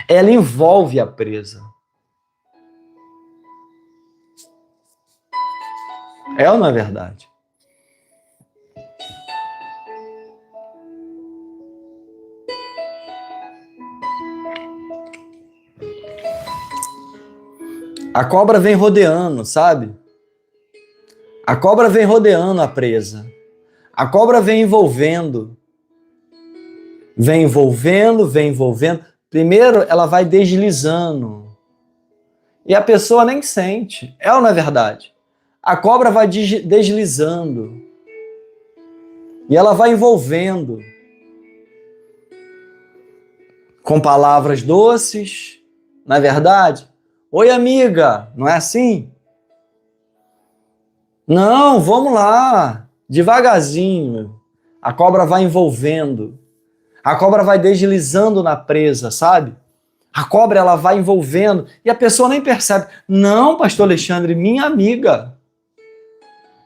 Ela envolve a presa. É ou não é verdade? A cobra vem rodeando, sabe? A cobra vem rodeando a presa. A cobra vem envolvendo. Vem envolvendo, vem envolvendo. Primeiro, ela vai deslizando. E a pessoa nem sente. É ou não é verdade? A cobra vai deslizando. E ela vai envolvendo. Com palavras doces. Não é verdade? Oi, amiga. Não é assim? Não, vamos lá. Devagarzinho. A cobra vai envolvendo. A cobra vai deslizando na presa, sabe? A cobra, ela vai envolvendo e a pessoa nem percebe. Não, pastor Alexandre, minha amiga.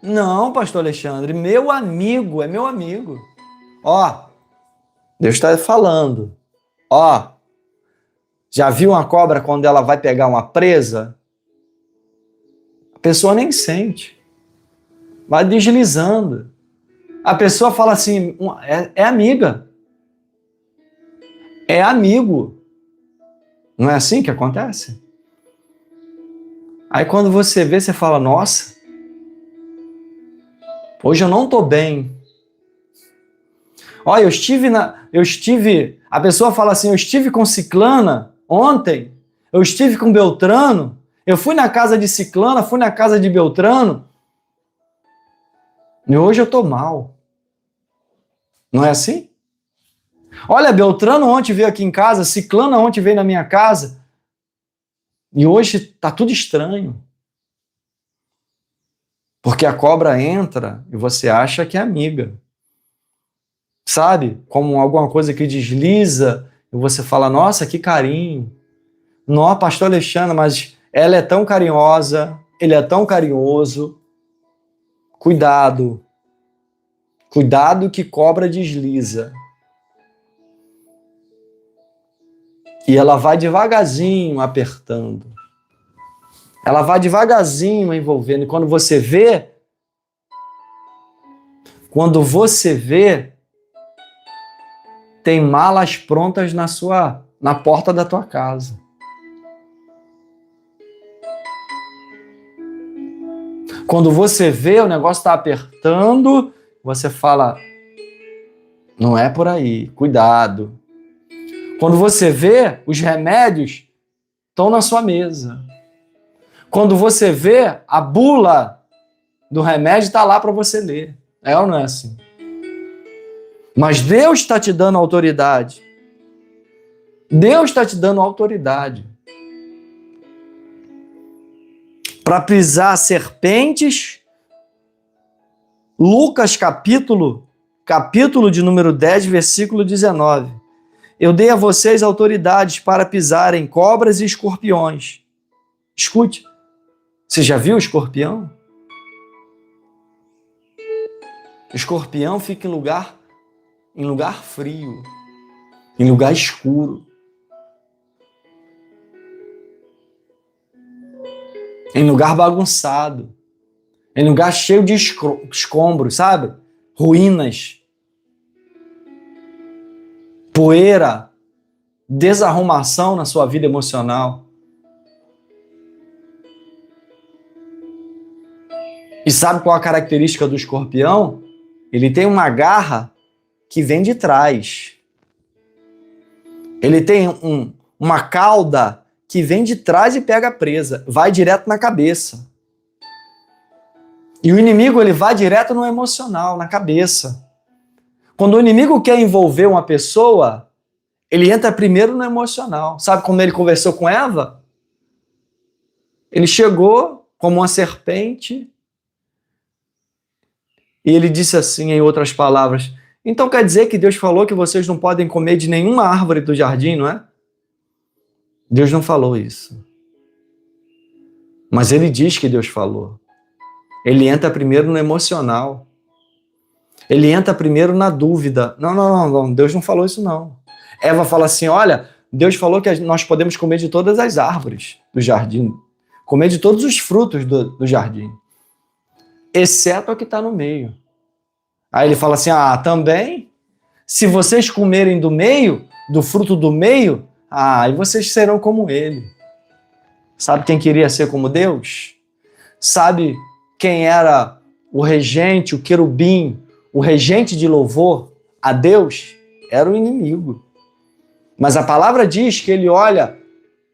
Não, pastor Alexandre, meu amigo, é meu amigo. Ó, Deus está falando. Ó, já viu uma cobra quando ela vai pegar uma presa? A pessoa nem sente. Vai deslizando. A pessoa fala assim, é amiga. É amigo. Não é assim que acontece? Aí quando você vê, você fala, nossa, hoje eu não estou bem. Olha, a pessoa fala assim, eu estive com ciclana ontem, eu estive com Beltrano, eu fui na casa de ciclana, fui na casa de Beltrano, e hoje eu estou mal. Não é assim? Olha, Beltrano ontem veio aqui em casa, ciclana ontem veio na minha casa, e hoje está tudo estranho. Porque a cobra entra e você acha que é amiga. Sabe? Como alguma coisa que desliza e você fala, nossa, que carinho. Nossa, pastor Alexandre, mas ela é tão carinhosa, ele é tão carinhoso. Cuidado. Cuidado que cobra desliza. E ela vai devagarzinho apertando. Ela vai devagarzinho envolvendo. E quando você vê, tem malas prontas na porta da tua casa. Quando você vê, o negócio está apertando, você fala, não é por aí, cuidado. Quando você vê, os remédios estão na sua mesa. Quando você vê, a bula do remédio está lá para você ler. É ou não é assim? Mas Deus está te dando autoridade. Deus está te dando autoridade para pisar serpentes. Lucas capítulo de número 10, versículo 19. Eu dei a vocês autoridades para pisarem cobras e escorpiões. Escute, você já viu o escorpião? O escorpião fica em lugar frio, em lugar escuro, em lugar bagunçado, em lugar cheio de escombros, sabe? Ruínas, poeira, desarrumação na sua vida emocional. E sabe qual a característica do escorpião? Ele tem uma garra que vem de trás. Ele tem uma cauda que vem de trás e pega a presa, vai direto na cabeça. E o inimigo, ele vai direto no emocional, na cabeça. Quando o inimigo quer envolver uma pessoa, ele entra primeiro no emocional. Sabe como ele conversou com Eva? Ele chegou como uma serpente e ele disse assim, em outras palavras, então quer dizer que Deus falou que vocês não podem comer de nenhuma árvore do jardim, não é? Deus não falou isso. Mas ele diz que Deus falou. Ele entra primeiro no emocional. Ele entra primeiro na dúvida. Não, Deus não falou isso não. Eva fala assim, olha, Deus falou que nós podemos comer de todas as árvores do jardim. Comer de todos os frutos do jardim. exceto a que está no meio. Aí ele fala assim, também? Se vocês comerem do meio, do fruto do meio, aí vocês serão como ele. Sabe quem queria ser como Deus? Sabe quem era o regente, o querubim, o regente de louvor a Deus? Era o inimigo. Mas a palavra diz que ele olha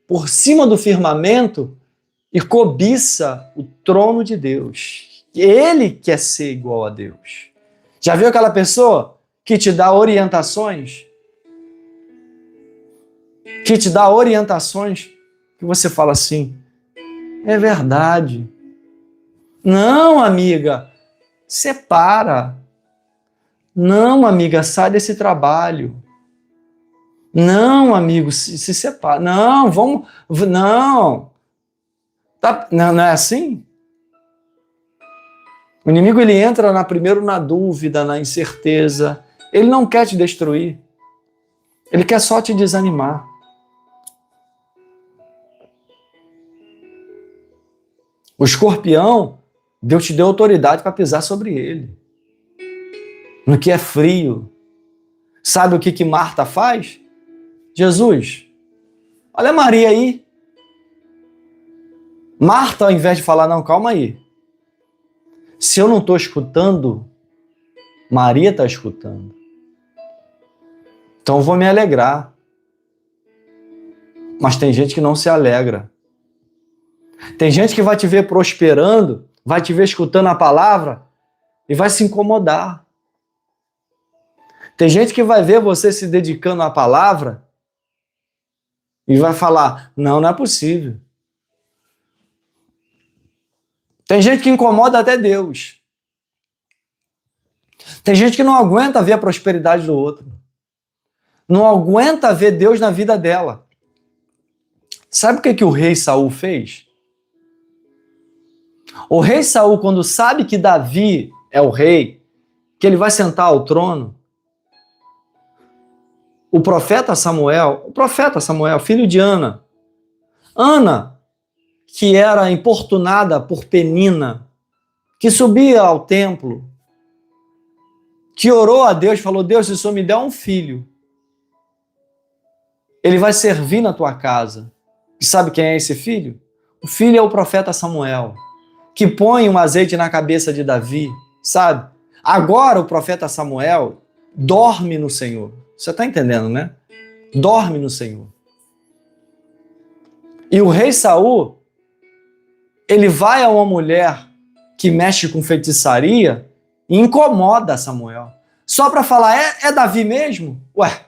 por cima do firmamento e cobiça o trono de Deus. Ele quer ser igual a Deus. Já viu aquela pessoa que te dá orientações? Que te dá orientações que você fala assim, é verdade. Não, amiga, separa. Não, amiga, sai desse trabalho. Não, amigo, se separa. Não, vamos... Não. Não é assim? O inimigo ele entra primeiro na dúvida, na incerteza. Ele não quer te destruir. Ele quer só te desanimar. O escorpião, Deus te deu autoridade para pisar sobre ele. No que é frio. Sabe o que Marta faz? Jesus, olha Maria aí. Marta, ao invés de falar, não, calma aí. Se eu não estou escutando, Maria está escutando. Então eu vou me alegrar. Mas tem gente que não se alegra. Tem gente que vai te ver prosperando, vai te ver escutando a palavra e vai se incomodar. Tem gente que vai ver você se dedicando à palavra e vai falar, não é possível. Tem gente que incomoda até Deus. Tem gente que não aguenta ver a prosperidade do outro. Não aguenta ver Deus na vida dela. Sabe o que o rei Saul fez? O rei Saul, quando sabe que Davi é o rei, que ele vai sentar ao trono, o profeta Samuel, filho de Ana, que era importunada por Penina, que subia ao templo, que orou a Deus, falou, Deus, se o Senhor me der um filho, ele vai servir na tua casa. E sabe quem é esse filho? O filho é o profeta Samuel, que põe um azeite na cabeça de Davi, sabe? Agora o profeta Samuel dorme no Senhor. Você está entendendo, né? Dorme no Senhor. E o rei Saul, ele vai a uma mulher que mexe com feitiçaria e incomoda Samuel. Só para falar, é Davi mesmo? Ué,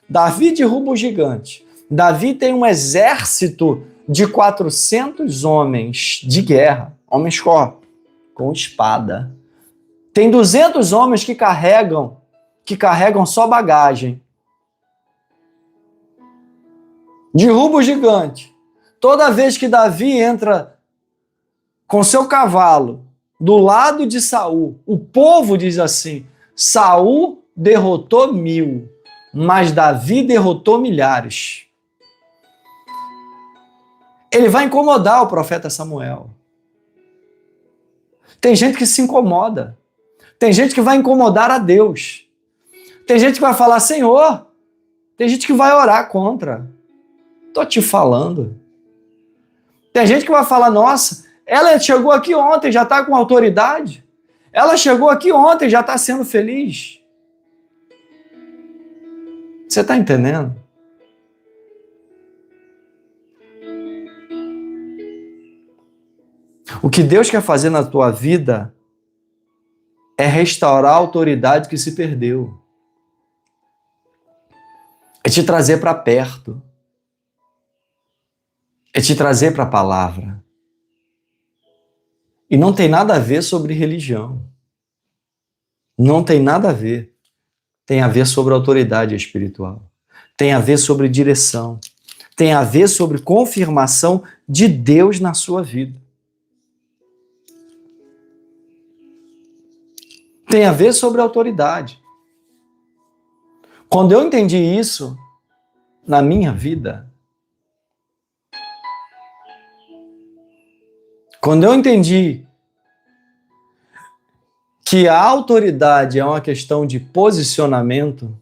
Davi derruba o gigante. Davi tem um exército de 400 homens de guerra, homens com espada. Tem 200 homens que carregam só bagagem. Derruba o gigante. Toda vez que Davi entra com seu cavalo do lado de Saul, o povo diz assim, Saul derrotou 1000, mas Davi derrotou milhares. Ele vai incomodar o profeta Samuel. Tem gente que se incomoda. Tem gente que vai incomodar a Deus. Tem gente que vai falar, Senhor. Tem gente que vai orar contra. Tô te falando. Tem gente que vai falar, nossa, ela chegou aqui ontem, já está com autoridade. Ela chegou aqui ontem, já está sendo feliz. Você está entendendo? O que Deus quer fazer na tua vida é restaurar a autoridade que se perdeu. É te trazer para perto. É te trazer para a palavra. E não tem nada a ver sobre religião. Não tem nada a ver. Tem a ver sobre autoridade espiritual. Tem a ver sobre direção. Tem a ver sobre confirmação de Deus na sua vida. Tem a ver sobre autoridade. Quando eu entendi isso na minha vida, quando eu entendi que a autoridade é uma questão de posicionamento,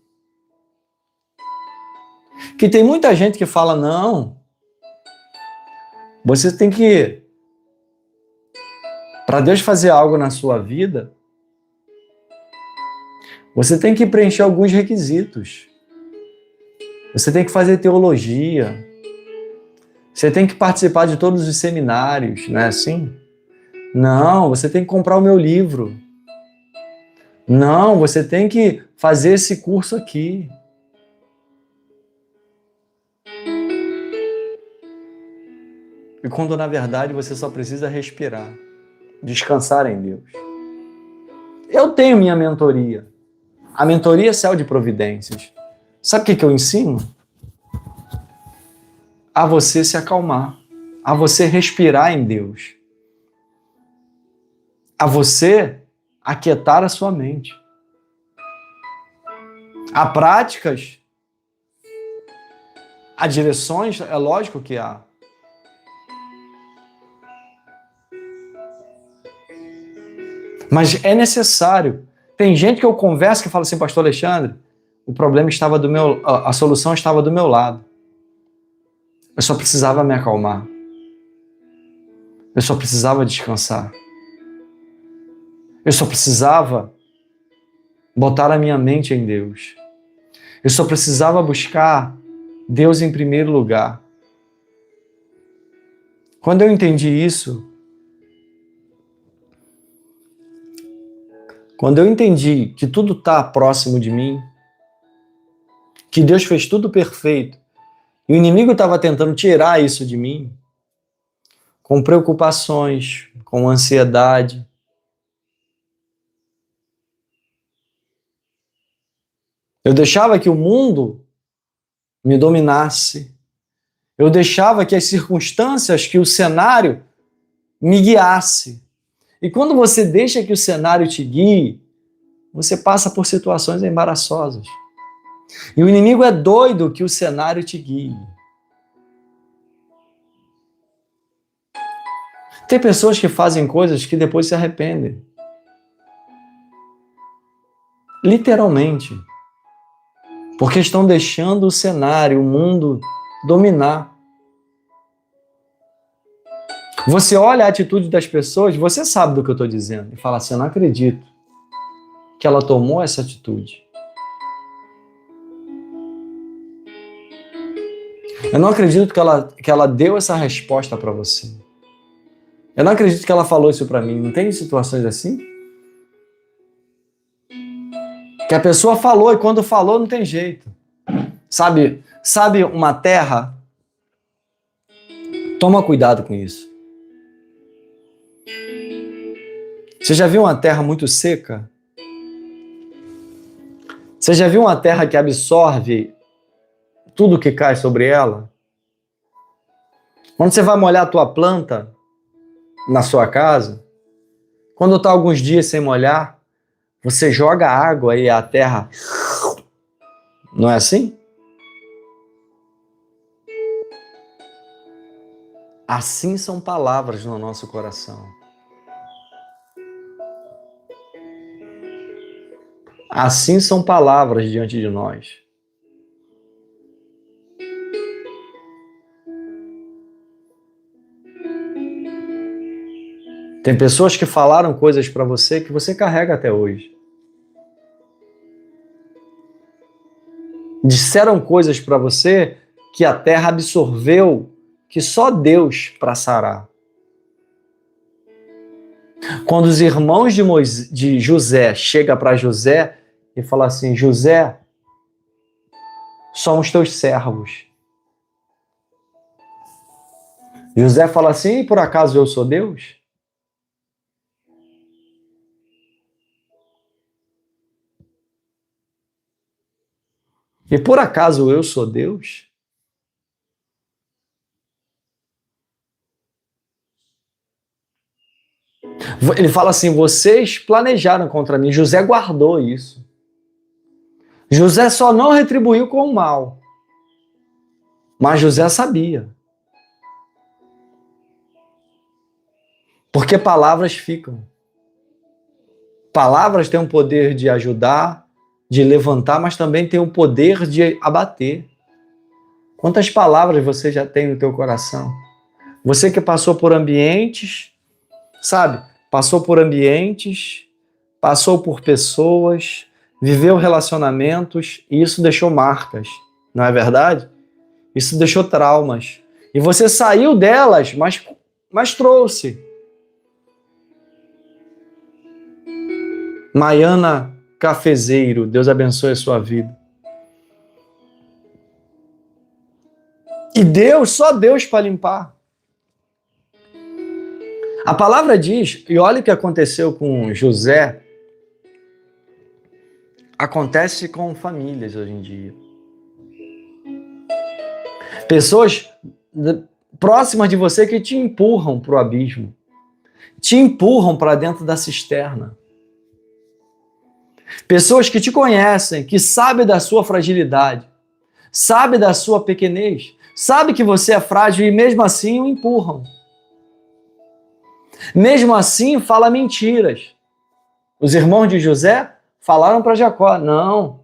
que tem muita gente que fala, não, você tem que, para Deus fazer algo na sua vida, você tem que preencher alguns requisitos. Você tem que fazer teologia. Você tem que participar de todos os seminários, não é assim? Não, você tem que comprar o meu livro. Não, você tem que fazer esse curso aqui. E quando na verdade você só precisa respirar, descansar em Deus. Eu tenho minha mentoria. A mentoria Céu de Providências. Sabe o que eu ensino? A você se acalmar, a você respirar em Deus, a você aquietar a sua mente. Há práticas, há direções, é lógico que há. Mas é necessário. Tem gente que eu converso que fala assim, pastor Alexandre, o problema estava do meu, a solução estava do meu lado. Eu só precisava me acalmar. Eu só precisava descansar. Eu só precisava botar a minha mente em Deus. Eu só precisava buscar Deus em primeiro lugar. Quando eu entendi isso, quando eu entendi que tudo está próximo de mim, que Deus fez tudo perfeito, e o inimigo estava tentando tirar isso de mim, com preocupações, com ansiedade. Eu deixava que o mundo me dominasse. Eu deixava que as circunstâncias, que o cenário me guiasse. E quando você deixa que o cenário te guie, você passa por situações embaraçosas. E o inimigo é doido que o cenário te guie. Tem pessoas que fazem coisas que depois se arrependem. Literalmente. Porque estão deixando o cenário, o mundo, dominar. Você olha a atitude das pessoas, você sabe do que eu estou dizendo, e fala assim, eu não acredito que ela tomou essa atitude. Eu não acredito que ela deu essa resposta para você. Eu não acredito que ela falou isso para mim. Não tem situações assim? Que a pessoa falou e quando falou não tem jeito. Sabe uma terra? Toma cuidado com isso. Você já viu uma terra muito seca? Você já viu uma terra que absorve tudo que cai sobre ela? Quando você vai molhar a tua planta na sua casa, quando está alguns dias sem molhar, você joga água e a terra... Não é assim? Assim são palavras no nosso coração. Assim são palavras diante de nós. Tem pessoas que falaram coisas para você que você carrega até hoje. Disseram coisas para você que a terra absorveu, que só Deus para sarar. Quando os irmãos de José chegam para José e falam assim, José, somos teus servos. José fala assim, por acaso eu sou Deus? E por acaso eu sou Deus? Ele fala assim, vocês planejaram contra mim. José guardou isso. José só não retribuiu com o mal. Mas José sabia. Porque palavras ficam. Palavras têm o poder de ajudar, de levantar, mas também têm o poder de abater. Quantas palavras você já tem no teu coração? Você que passou por ambientes, sabe? Passou por ambientes, passou por pessoas, viveu relacionamentos e isso deixou marcas, não é verdade? Isso deixou traumas. E você saiu delas, mas trouxe. Maiana Cafezeiro, Deus abençoe a sua vida. E Deus, só Deus para limpar. A palavra diz, e olha o que aconteceu com José, acontece com famílias hoje em dia. Pessoas próximas de você que te empurram para o abismo, te empurram para dentro da cisterna. Pessoas que te conhecem, que sabem da sua fragilidade, sabem da sua pequenez, sabem que você é frágil e mesmo assim o empurram. Mesmo assim fala mentiras. Os irmãos de José falaram para Jacó, não.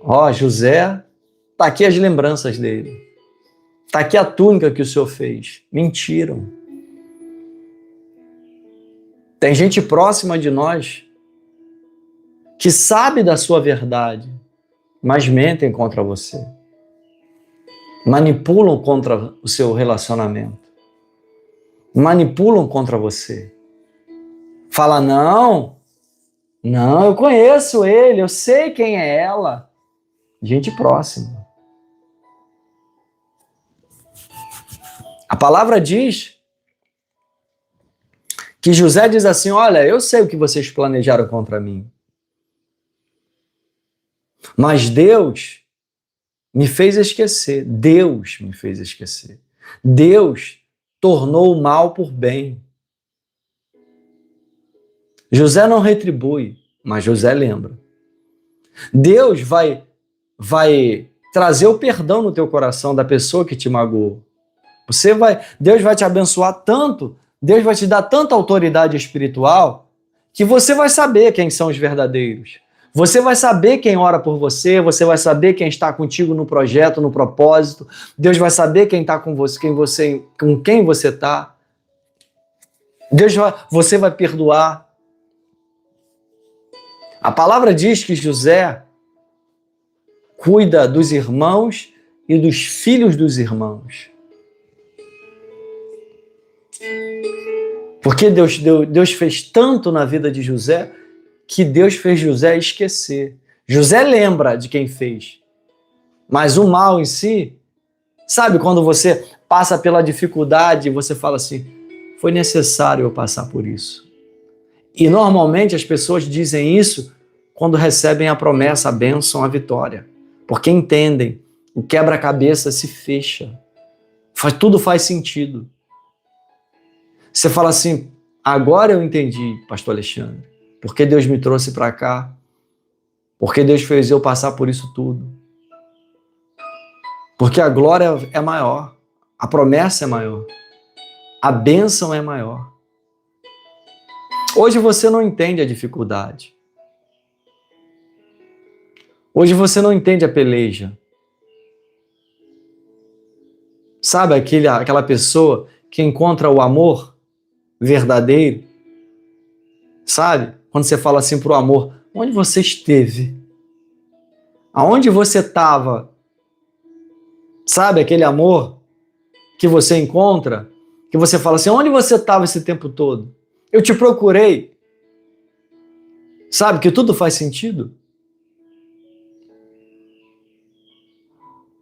Ó, José, tá aqui as lembranças dele. Tá aqui a túnica que o Senhor fez. Mentiram. Tem gente próxima de nós que sabe da sua verdade, mas mentem contra você. Manipulam contra o seu relacionamento. Manipulam contra você. Fala, não, eu conheço ele, eu sei quem é ela. Gente próxima. A palavra diz que José diz assim, olha, eu sei o que vocês planejaram contra mim. Mas Deus me fez esquecer. Deus me fez esquecer. Deus tornou o mal por bem. José não retribui, mas José lembra. Deus vai trazer o perdão no teu coração da pessoa que te magoou. Deus vai te abençoar tanto, Deus vai te dar tanta autoridade espiritual que você vai saber quem são os verdadeiros. Você vai saber quem ora por você, você vai saber quem está contigo no projeto, no propósito. Deus vai saber quem está com você, com quem você está. Você vai perdoar. A palavra diz que José cuida dos irmãos e dos filhos dos irmãos. Porque Deus fez tanto na vida de José que Deus fez José esquecer. José lembra de quem fez. Mas o mal em si, sabe quando você passa pela dificuldade e você fala assim, foi necessário eu passar por isso. E normalmente as pessoas dizem isso quando recebem a promessa, a bênção, a vitória. Porque entendem, o quebra-cabeça se fecha. Tudo faz sentido. Você fala assim, agora eu entendi, pastor Alexandre, porque Deus me trouxe para cá, porque Deus fez eu passar por isso tudo. Porque a glória é maior, a promessa é maior, a bênção é maior. Hoje você não entende a dificuldade. Hoje você não entende a peleja. Sabe aquela pessoa que encontra o amor verdadeiro? Sabe? Quando você fala assim pro amor, onde você esteve? Aonde você estava? Sabe aquele amor que você encontra? Que você fala assim, onde você estava esse tempo todo? Eu te procurei. Sabe que tudo faz sentido?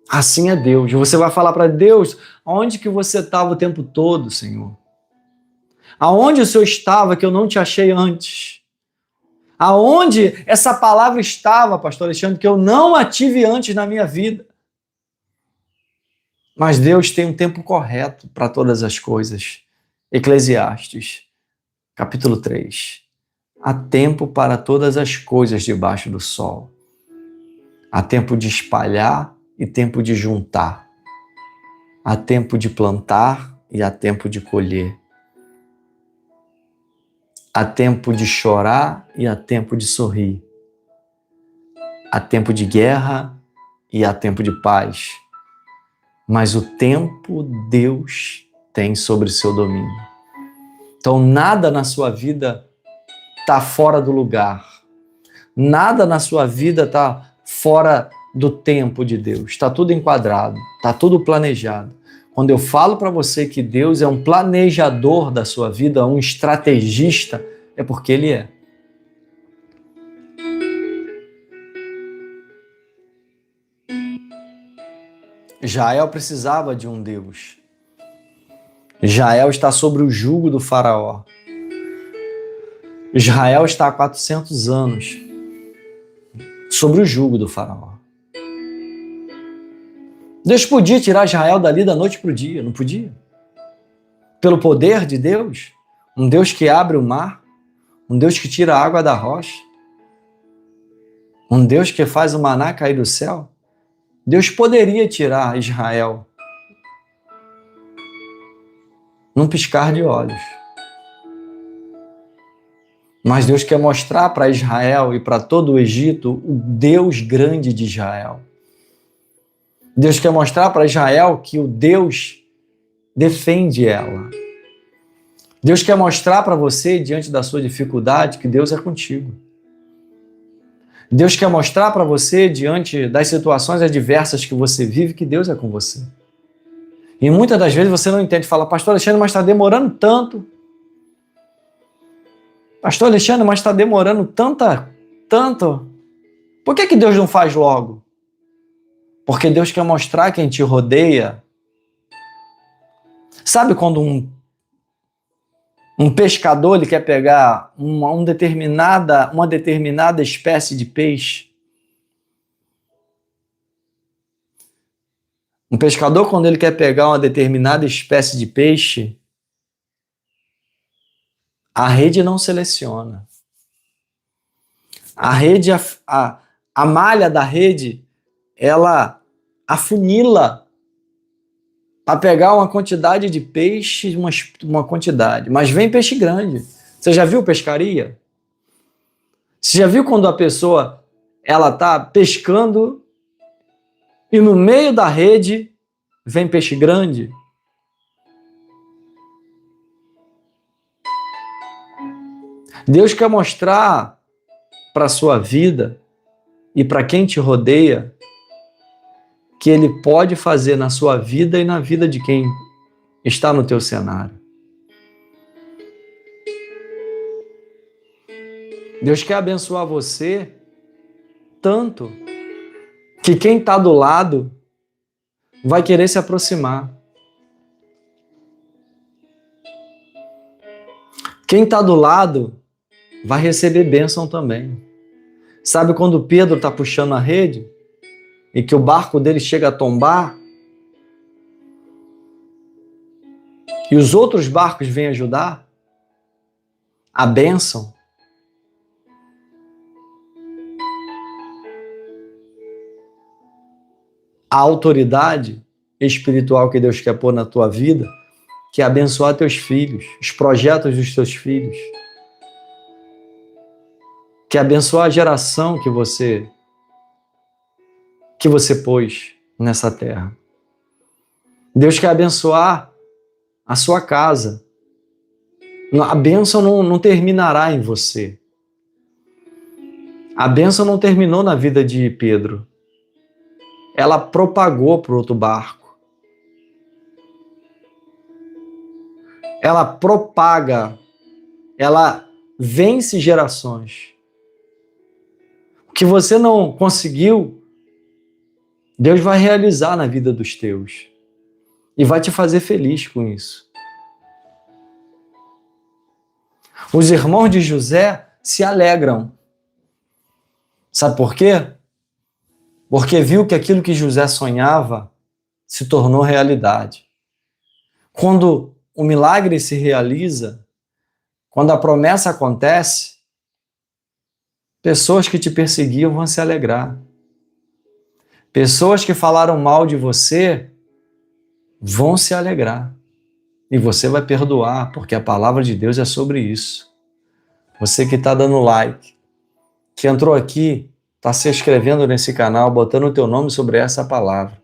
Assim é Deus. Você vai falar para Deus, onde que você estava o tempo todo, Senhor? Aonde o Senhor estava que eu não te achei antes? Aonde essa palavra estava, pastor Alexandre, que eu não a tive antes na minha vida? Mas Deus tem um tempo correto para todas as coisas. Eclesiastes, capítulo 3. Há tempo para todas as coisas debaixo do sol. Há tempo de espalhar e tempo de juntar. Há tempo de plantar e há tempo de colher. Há tempo de chorar e há tempo de sorrir. Há tempo de guerra e há tempo de paz. Mas o tempo Deus tem sobre o seu domínio. Então nada na sua vida está fora do lugar. Nada na sua vida está fora do tempo de Deus. Está tudo enquadrado, está tudo planejado. Quando eu falo para você que Deus é um planejador da sua vida, um estrategista, é porque Ele é. Israel precisava de um Deus. Israel está sobre o jugo do faraó. Israel está há 400 anos sobre o jugo do faraó. Deus podia tirar Israel dali da noite para o dia, não podia? Pelo poder de Deus, um Deus que abre o mar, um Deus que tira a água da rocha, um Deus que faz o maná cair do céu. Deus poderia tirar Israel num piscar de olhos. Mas Deus quer mostrar para Israel e para todo o Egito o Deus grande de Israel. Deus quer mostrar para Israel que o Deus defende ela. Deus quer mostrar para você, diante da sua dificuldade, que Deus é contigo. Deus quer mostrar para você, diante das situações adversas que você vive, que Deus é com você. E muitas das vezes você não entende, fala, pastor Alexandre, mas está demorando tanto. Pastor Alexandre, mas está demorando tanto. Por que Deus não faz logo? Porque Deus quer mostrar quem te rodeia. Sabe quando um pescador ele quer pegar uma determinada espécie de peixe? Um pescador, quando ele quer pegar uma determinada espécie de peixe, a rede não seleciona. A rede, a malha da rede, ela afunila para pegar uma quantidade de peixe, uma quantidade. Mas vem peixe grande. Você já viu pescaria? Você já viu quando a pessoa ela está pescando e no meio da rede vem peixe grande? Deus quer mostrar para a sua vida e para quem te rodeia que Ele pode fazer na sua vida e na vida de quem está no teu cenário. Deus quer abençoar você tanto que quem está do lado vai querer se aproximar. Quem está do lado vai receber bênção também. Sabe quando Pedro está puxando a rede e que o barco dele chega a tombar e os outros barcos vêm ajudar? A bênção. A autoridade espiritual que Deus quer pôr na tua vida, que é abençoar teus filhos, os projetos dos teus filhos, que é abençoar a geração que você pôs nessa terra. Deus quer abençoar a sua casa. A bênção não terminará em você. A bênção não terminou na vida de Pedro. Ela propagou para o outro barco. Ela propaga, ela vence gerações. O que você não conseguiu, Deus vai realizar na vida dos teus. E vai te fazer feliz com isso. Os irmãos de José se alegram. Sabe por quê? Porque viu que aquilo que José sonhava se tornou realidade. Quando o milagre se realiza, quando a promessa acontece, pessoas que te perseguiam vão se alegrar. Pessoas que falaram mal de você vão se alegrar. E você vai perdoar, porque a palavra de Deus é sobre isso. Você que está dando like, que entrou aqui, está se inscrevendo nesse canal, botando o teu nome sobre essa palavra.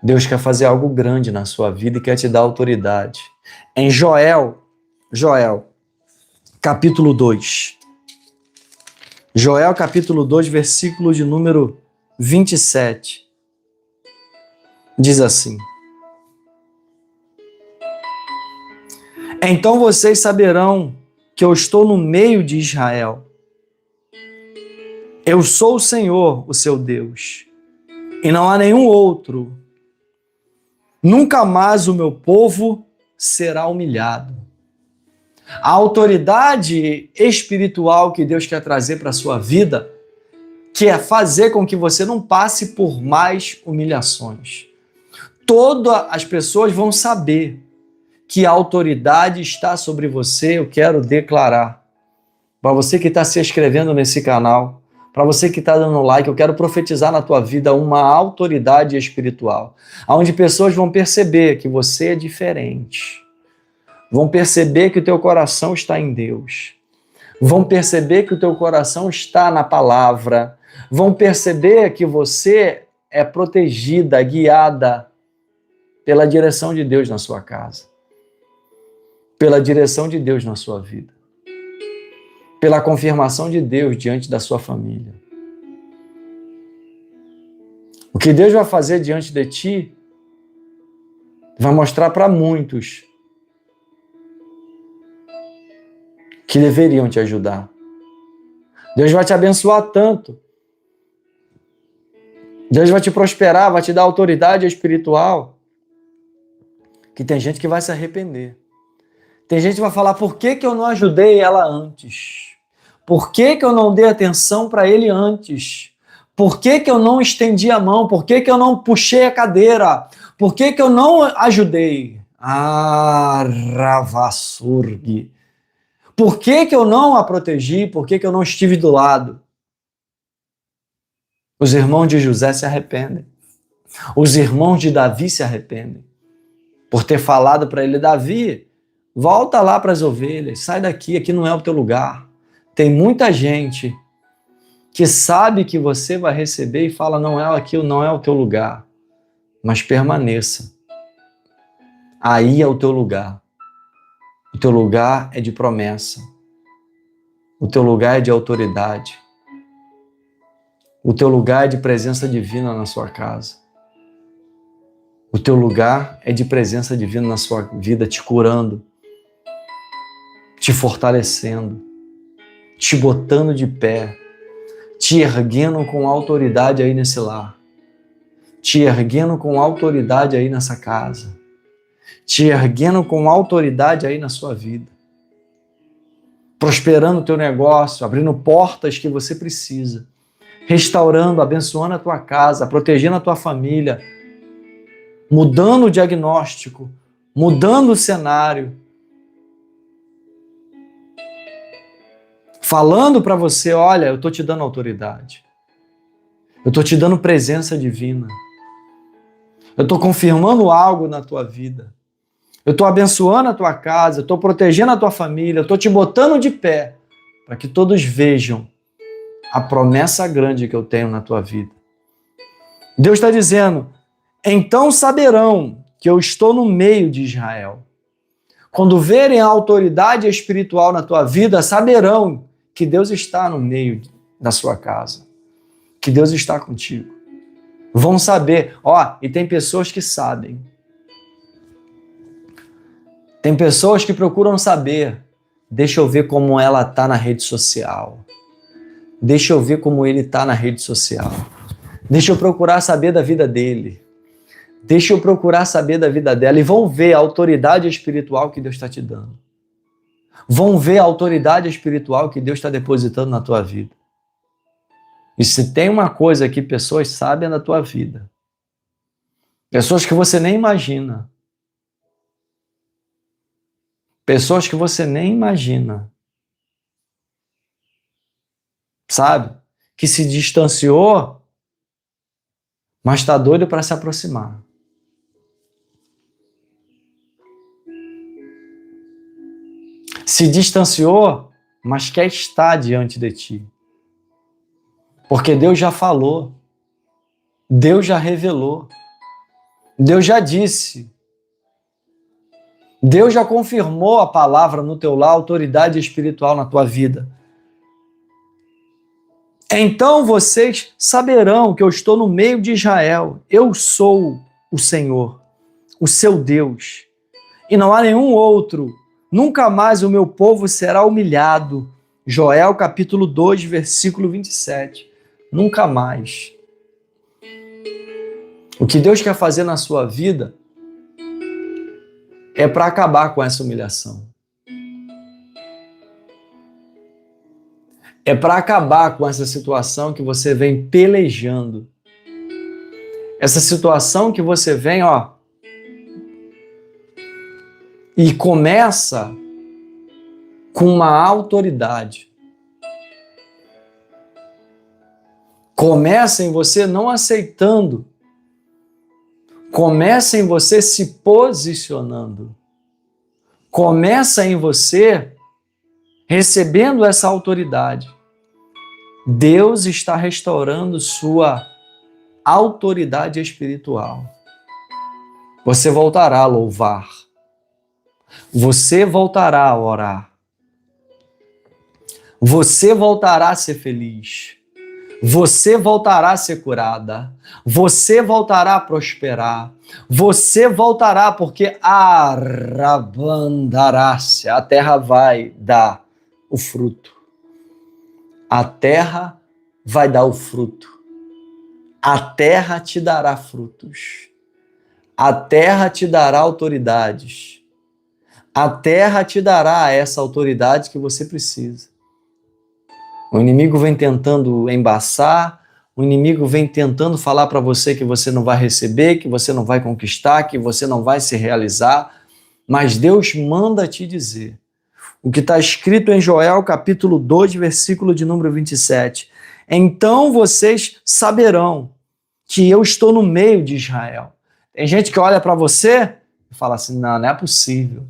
Deus quer fazer algo grande na sua vida e quer te dar autoridade. Em Joel, capítulo 2. Joel, capítulo 2, versículo de número 27. Diz assim: Então vocês saberão que eu estou no meio de Israel. Eu sou o Senhor, o seu Deus, e não há nenhum outro. Nunca mais o meu povo será humilhado. A autoridade espiritual que Deus quer trazer para a sua vida, que é fazer com que você não passe por mais humilhações. Todas as pessoas vão saber que a autoridade está sobre você. Eu quero declarar para você que está se inscrevendo nesse canal, para você que está dando like, eu quero profetizar na tua vida uma autoridade espiritual, onde pessoas vão perceber que você é diferente, vão perceber que o teu coração está em Deus, vão perceber que o teu coração está na palavra, vão perceber que você é protegida, guiada pela direção de Deus na sua casa, pela direção de Deus na sua vida, pela confirmação de Deus diante da sua família. O que Deus vai fazer diante de ti vai mostrar para muitos que deveriam te ajudar. Deus vai te abençoar tanto. Deus vai te prosperar, vai te dar autoridade espiritual, que tem gente que vai se arrepender. Tem gente que vai falar: por que eu não ajudei ela antes? Por que eu não dei atenção para ele antes? Por que eu não estendi a mão? Por que eu não puxei a cadeira? Por que eu não ajudei? Ravassurgi. Por que eu não a protegi? Por que eu não estive do lado? Os irmãos de José se arrependem. Os irmãos de Davi se arrependem por ter falado para ele: Davi, volta lá para as ovelhas, sai daqui, aqui não é o teu lugar. Tem muita gente que sabe que você vai receber e fala: não é aquilo, não é o teu lugar. Mas permaneça. Aí é o teu lugar. O teu lugar é de promessa. O teu lugar é de autoridade. O teu lugar é de presença divina na sua casa. O teu lugar é de presença divina na sua vida, te curando, te fortalecendo, te botando de pé, te erguendo com autoridade aí nesse lar, te erguendo com autoridade aí nessa casa, te erguendo com autoridade aí na sua vida, prosperando o teu negócio, abrindo portas que você precisa, restaurando, abençoando a tua casa, protegendo a tua família, mudando o diagnóstico, mudando o cenário, falando para você: olha, eu estou te dando autoridade, eu estou te dando presença divina, eu estou confirmando algo na tua vida, eu estou abençoando a tua casa, eu estou protegendo a tua família, eu estou te botando de pé, para que todos vejam a promessa grande que eu tenho na tua vida. Deus está dizendo: então saberão que eu estou no meio de Israel. Quando verem a autoridade espiritual na tua vida, saberão que Deus está no meio da sua casa, que Deus está contigo. Vão saber, e tem pessoas que sabem. Tem pessoas que procuram saber: deixa eu ver como ela está na rede social. Deixa eu ver como ele está na rede social. Deixa eu procurar saber da vida dele. Deixa eu procurar saber da vida dela. E vão ver a autoridade espiritual que Deus está te dando. Vão ver a autoridade espiritual que Deus está depositando na tua vida. E se tem uma coisa que pessoas sabem da tua vida, pessoas que você nem imagina, pessoas que você nem imagina, sabe? Que se distanciou, mas está doido para se aproximar. Se distanciou, mas quer estar diante de ti. Porque Deus já falou, Deus já revelou, Deus já disse, Deus já confirmou a palavra no teu lar, autoridade espiritual na tua vida. Então vocês saberão que eu estou no meio de Israel. Eu sou o Senhor, o seu Deus, e não há nenhum outro. Nunca mais o meu povo será humilhado. Joel capítulo 2, versículo 27. Nunca mais. O que Deus quer fazer na sua vida é para acabar com essa humilhação. É para acabar com essa situação que você vem pelejando. Essa situação que você vem, e começa com uma autoridade. Começa em você não aceitando. Começa em você se posicionando. Começa em você recebendo essa autoridade. Deus está restaurando sua autoridade espiritual. Você voltará a louvar. Você voltará a orar. Você voltará a ser feliz. Você voltará a ser curada. Você voltará a prosperar. Você voltará porque a terra vai dar o fruto. A terra vai dar o fruto. A terra te dará frutos. A terra te dará autoridades. A terra te dará essa autoridade que você precisa. O inimigo vem tentando embaçar, o inimigo vem tentando falar para você que você não vai receber, que você não vai conquistar, que você não vai se realizar, mas Deus manda te dizer o que está escrito em Joel capítulo 2, versículo de número 27. Então vocês saberão que eu estou no meio de Israel. Tem gente que olha para você e fala assim, não é possível.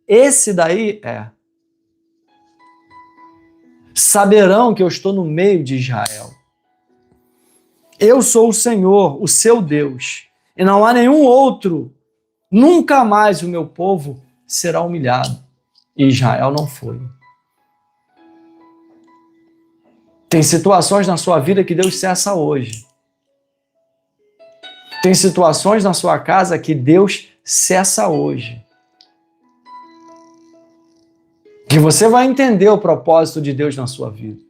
Esse daí é. Saberão que eu estou no meio de Israel. Eu sou o Senhor, o seu Deus, e não há nenhum outro. Nunca mais o meu povo será humilhado. E Israel não foi. Tem situações na sua vida que Deus cessa hoje. Tem situações na sua casa que Deus cessa hoje. Que você vai entender o propósito de Deus na sua vida.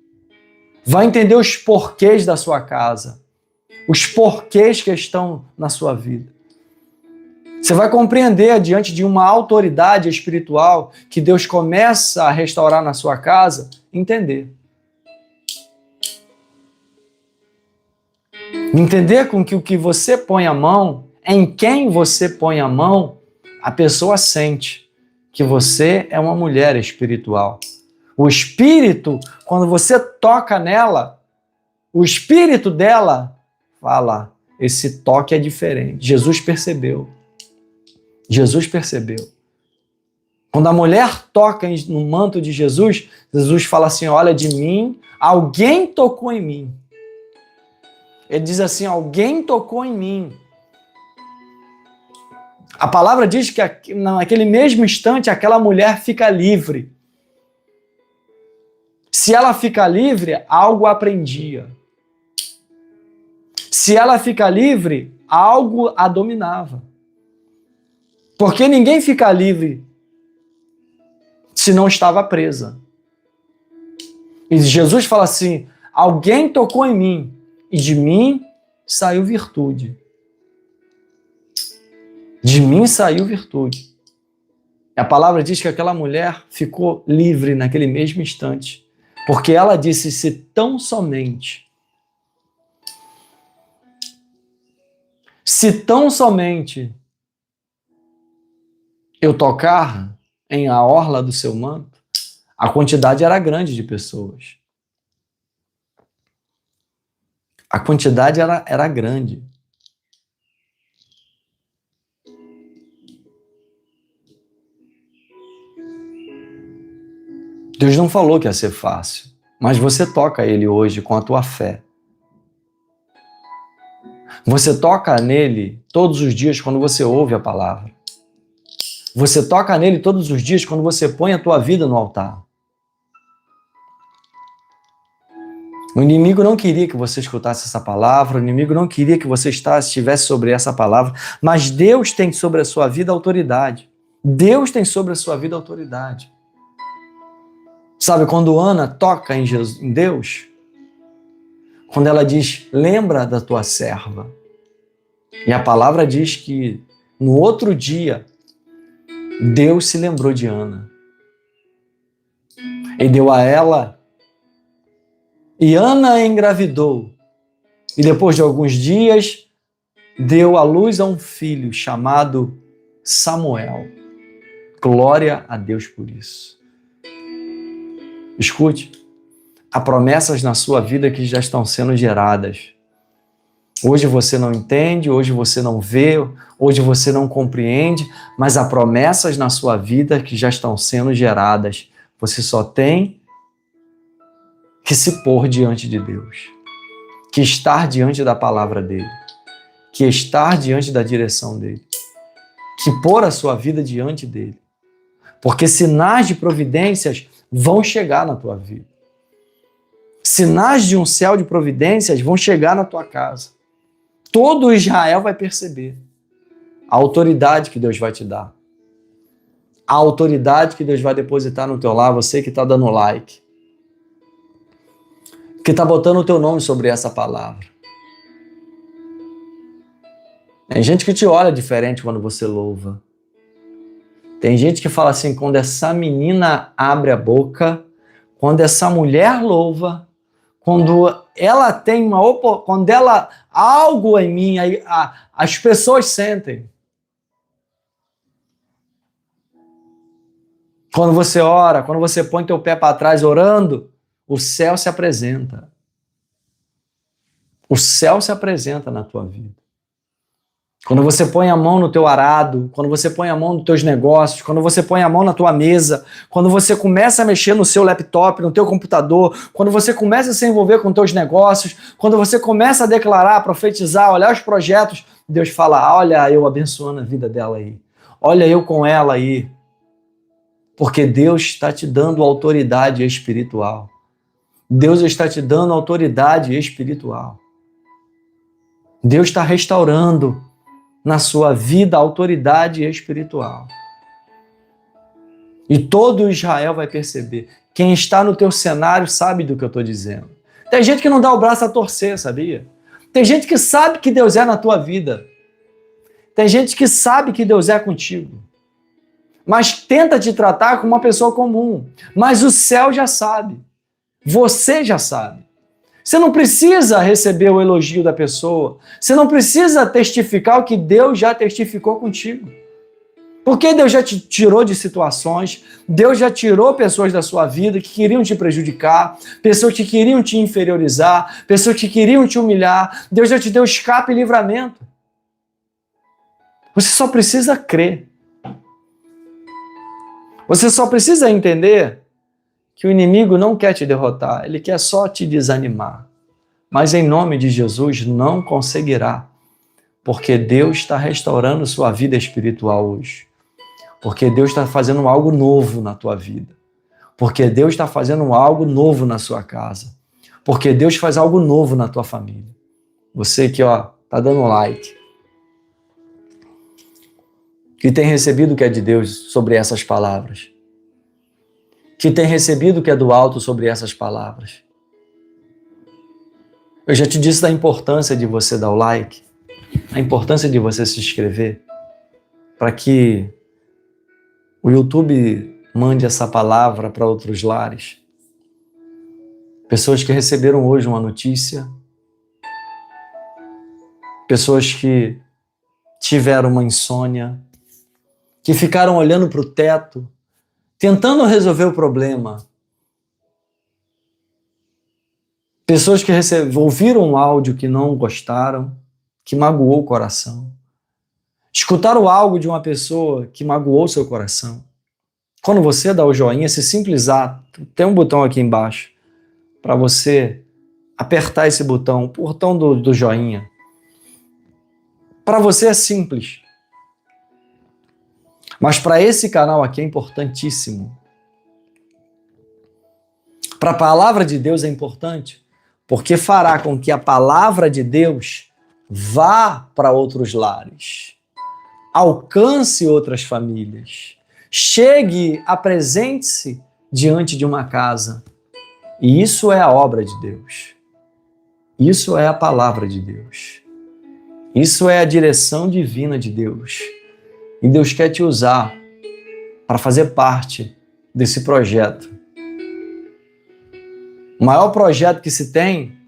Vai entender os porquês da sua casa. Os porquês que estão na sua vida. Você vai compreender diante de uma autoridade espiritual que Deus começa a restaurar na sua casa, entender. Entender com que o que você põe a mão, em quem você põe a mão, a pessoa sente que você é uma mulher espiritual. O espírito, quando você toca nela, o espírito dela fala, esse toque é diferente. Jesus percebeu. Jesus percebeu. Quando a mulher toca no manto de Jesus, Jesus fala assim, olha, de mim, alguém tocou em mim. Ele diz assim, alguém tocou em mim. A palavra diz que naquele mesmo instante aquela mulher fica livre. Se ela fica livre, algo aprendia. Se ela fica livre, algo a dominava. Porque ninguém fica livre se não estava presa. E Jesus fala assim, alguém tocou em mim e de mim saiu virtude. De mim saiu virtude. A palavra diz que aquela mulher ficou livre naquele mesmo instante, porque ela disse, se tão somente eu tocar em a orla do seu manto, a quantidade era grande de pessoas. A quantidade era grande. Deus não falou que ia ser fácil, mas você toca Ele hoje com a tua fé. Você toca nele todos os dias quando você ouve a palavra. Você toca nele todos os dias quando você põe a tua vida no altar. O inimigo não queria que você escutasse essa palavra, o inimigo não queria que você estivesse sobre essa palavra, mas Deus tem sobre a sua vida autoridade. Deus tem sobre a sua vida autoridade. Sabe, quando Ana toca em Deus, quando ela diz, lembra da tua serva, e a palavra diz que no outro dia, Deus se lembrou de Ana e deu a ela, e Ana engravidou, e depois de alguns dias, deu à luz a um filho chamado Samuel. Glória a Deus por isso. Escute, há promessas na sua vida que já estão sendo geradas. Hoje você não entende, hoje você não vê, hoje você não compreende, mas há promessas na sua vida que já estão sendo geradas. Você só tem que se pôr diante de Deus, que estar diante da palavra dele, que estar diante da direção dele, que pôr a sua vida diante dele. Porque sinais de providências vão chegar na tua vida. Sinais de um céu de providências vão chegar na tua casa. Todo Israel vai perceber a autoridade que Deus vai te dar. A autoridade que Deus vai depositar no teu lar, você que está dando like, que está botando o teu nome sobre essa palavra. Tem gente que te olha diferente quando você louva. Tem gente que fala assim, quando essa menina abre a boca, quando essa mulher louva, quando ela tem quando ela algo em mim, as pessoas sentem. Quando você ora, quando você põe teu pé para trás orando, o céu se apresenta. O céu se apresenta na tua vida. Quando você põe a mão no teu arado, quando você põe a mão nos teus negócios, quando você põe a mão na tua mesa, quando você começa a mexer no seu laptop, no teu computador, quando você começa a se envolver com teus negócios, quando você começa a declarar, a profetizar, olhar os projetos, Deus fala, olha eu abençoando a vida dela aí, olha eu com ela aí, porque Deus está te dando autoridade espiritual. Deus está te dando autoridade espiritual. Deus está restaurando na sua vida a autoridade espiritual. E todo Israel vai perceber. Quem está no teu cenário sabe do que eu estou dizendo. Tem gente que não dá o braço a torcer, sabia? Tem gente que sabe que Deus é na tua vida. Tem gente que sabe que Deus é contigo. Mas tenta te tratar como uma pessoa comum. Mas o céu já sabe. Você já sabe. Você não precisa receber o elogio da pessoa. Você não precisa testificar o que Deus já testificou contigo. Porque Deus já te tirou de situações, Deus já tirou pessoas da sua vida que queriam te prejudicar, pessoas que queriam te inferiorizar, pessoas que queriam te humilhar. Deus já te deu escape e livramento. Você só precisa crer. Você só precisa entender que o inimigo não quer te derrotar, ele quer só te desanimar. Mas em nome de Jesus não conseguirá, porque Deus está restaurando sua vida espiritual hoje. Porque Deus está fazendo algo novo na tua vida. Porque Deus está fazendo algo novo na sua casa. Porque Deus faz algo novo na tua família. Você que está dando like, que tem recebido o que é de Deus sobre essas palavras, que tem recebido o que é do alto sobre essas palavras. Eu já te disse da importância de você dar o like, a importância de você se inscrever, para que o YouTube mande essa palavra para outros lares. Pessoas que receberam hoje uma notícia, pessoas que tiveram uma insônia, que ficaram olhando para o teto, tentando resolver o problema. Pessoas que ouviram um áudio que não gostaram, que magoou o coração. Escutaram algo de uma pessoa que magoou seu coração. Quando você dá o joinha, esse simples ato, tem um botão aqui embaixo para você apertar esse botão, o botão do joinha. Para você é simples. Mas para esse canal aqui é importantíssimo. Para a palavra de Deus é importante, porque fará com que a palavra de Deus vá para outros lares, alcance outras famílias, chegue, apresente-se diante de uma casa. E isso é a obra de Deus. Isso é a palavra de Deus. Isso é a direção divina de Deus. E Deus quer te usar para fazer parte desse projeto. O maior projeto que se tem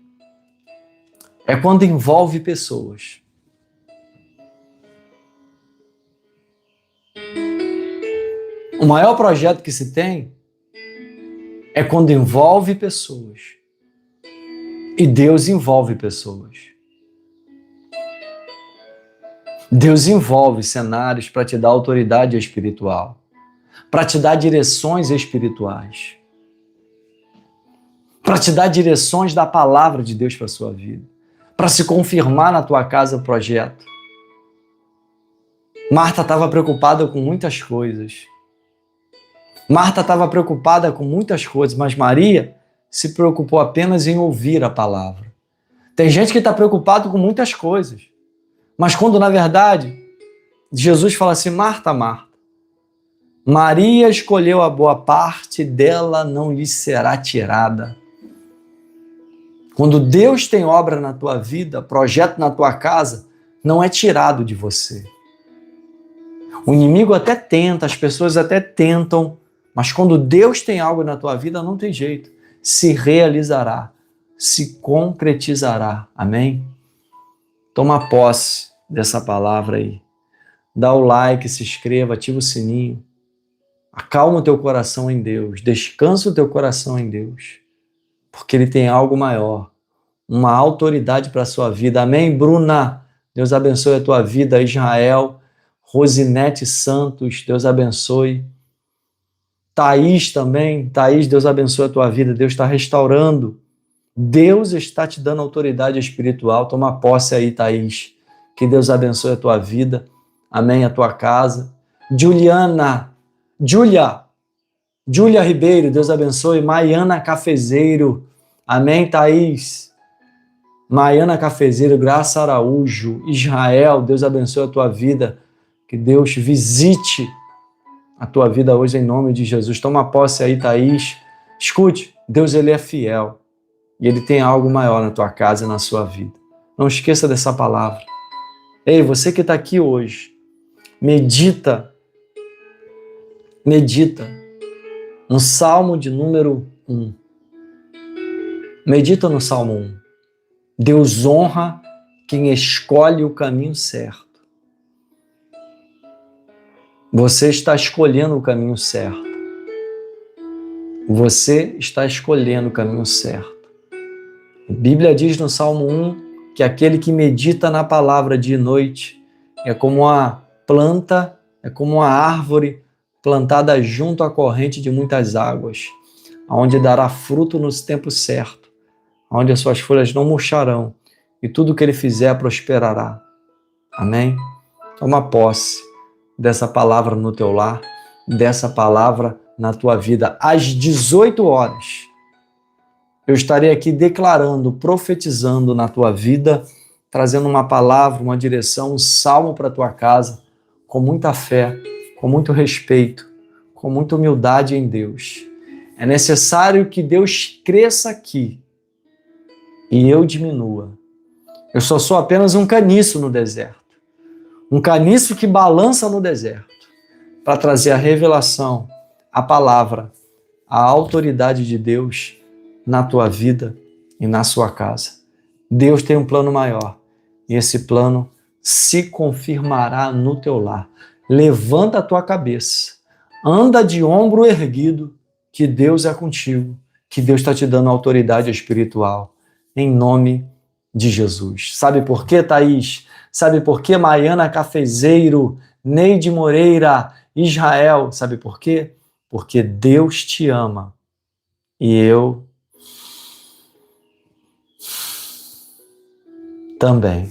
é quando envolve pessoas. O maior projeto que se tem é quando envolve pessoas. E Deus envolve pessoas. Deus envolve cenários para te dar autoridade espiritual, para te dar direções espirituais, para te dar direções da palavra de Deus para a sua vida, para se confirmar na tua casa o projeto. Marta estava preocupada com muitas coisas. Marta estava preocupada com muitas coisas, mas Maria se preocupou apenas em ouvir a palavra. Tem gente que está preocupado com muitas coisas, mas quando, na verdade, Jesus fala assim, Marta, Marta, Maria escolheu a boa parte, dela não lhe será tirada. Quando Deus tem obra na tua vida, projeto na tua casa, não é tirado de você. O inimigo até tenta, as pessoas até tentam, mas quando Deus tem algo na tua vida, não tem jeito. Se realizará, se concretizará. Amém? Toma posse dessa palavra aí. Dá o like, se inscreva, ativa o sininho. Acalma o teu coração em Deus. Descansa o teu coração em Deus. Porque Ele tem algo maior. Uma autoridade para a sua vida. Amém, Bruna? Deus abençoe a tua vida, Israel. Rosinete Santos, Deus abençoe. Thaís também. Thaís, Deus abençoe a tua vida. Deus está restaurando. Deus está te dando autoridade espiritual. Toma posse aí, Thaís. Que Deus abençoe a tua vida. Amém, a tua casa. Juliana. Júlia Ribeiro, Deus abençoe. Maiana Cafezeiro. Amém, Thaís. Maiana Cafezeiro, Graça Araújo. Israel, Deus abençoe a tua vida. Que Deus visite a tua vida hoje em nome de Jesus. Toma posse aí, Thaís. Escute, Deus ele é fiel. E Ele tem algo maior na tua casa e na sua vida. Não esqueça dessa palavra. Ei, você que está aqui hoje, medita no Salmo de número 1. Medita no Salmo 1. Deus honra quem escolhe o caminho certo. Você está escolhendo o caminho certo. Você está escolhendo o caminho certo. A Bíblia diz no Salmo 1 que aquele que medita na palavra dia e noite é como uma planta, é como uma árvore plantada junto à corrente de muitas águas, onde dará fruto no tempo certo, onde as suas folhas não murcharão e tudo que ele fizer prosperará. Amém? Toma posse dessa palavra no teu lar, dessa palavra na tua vida. Às 18 horas, eu estarei aqui declarando, profetizando na tua vida, trazendo uma palavra, uma direção, um salmo para a tua casa, com muita fé, com muito respeito, com muita humildade em Deus. É necessário que Deus cresça aqui e eu diminua. Eu só sou apenas um caniço no deserto. Um caniço que balança no deserto para trazer a revelação, a palavra, a autoridade de Deus na tua vida e na sua casa. Deus tem um plano maior e esse plano se confirmará no teu lar. Levanta a tua cabeça, anda de ombro erguido, que Deus é contigo, que Deus está te dando autoridade espiritual, em nome de Jesus. Sabe por quê, Thaís? Sabe por quê, Maiana Cafezeiro, Neide Moreira, Israel? Sabe por quê? porque Deus te ama e eu também.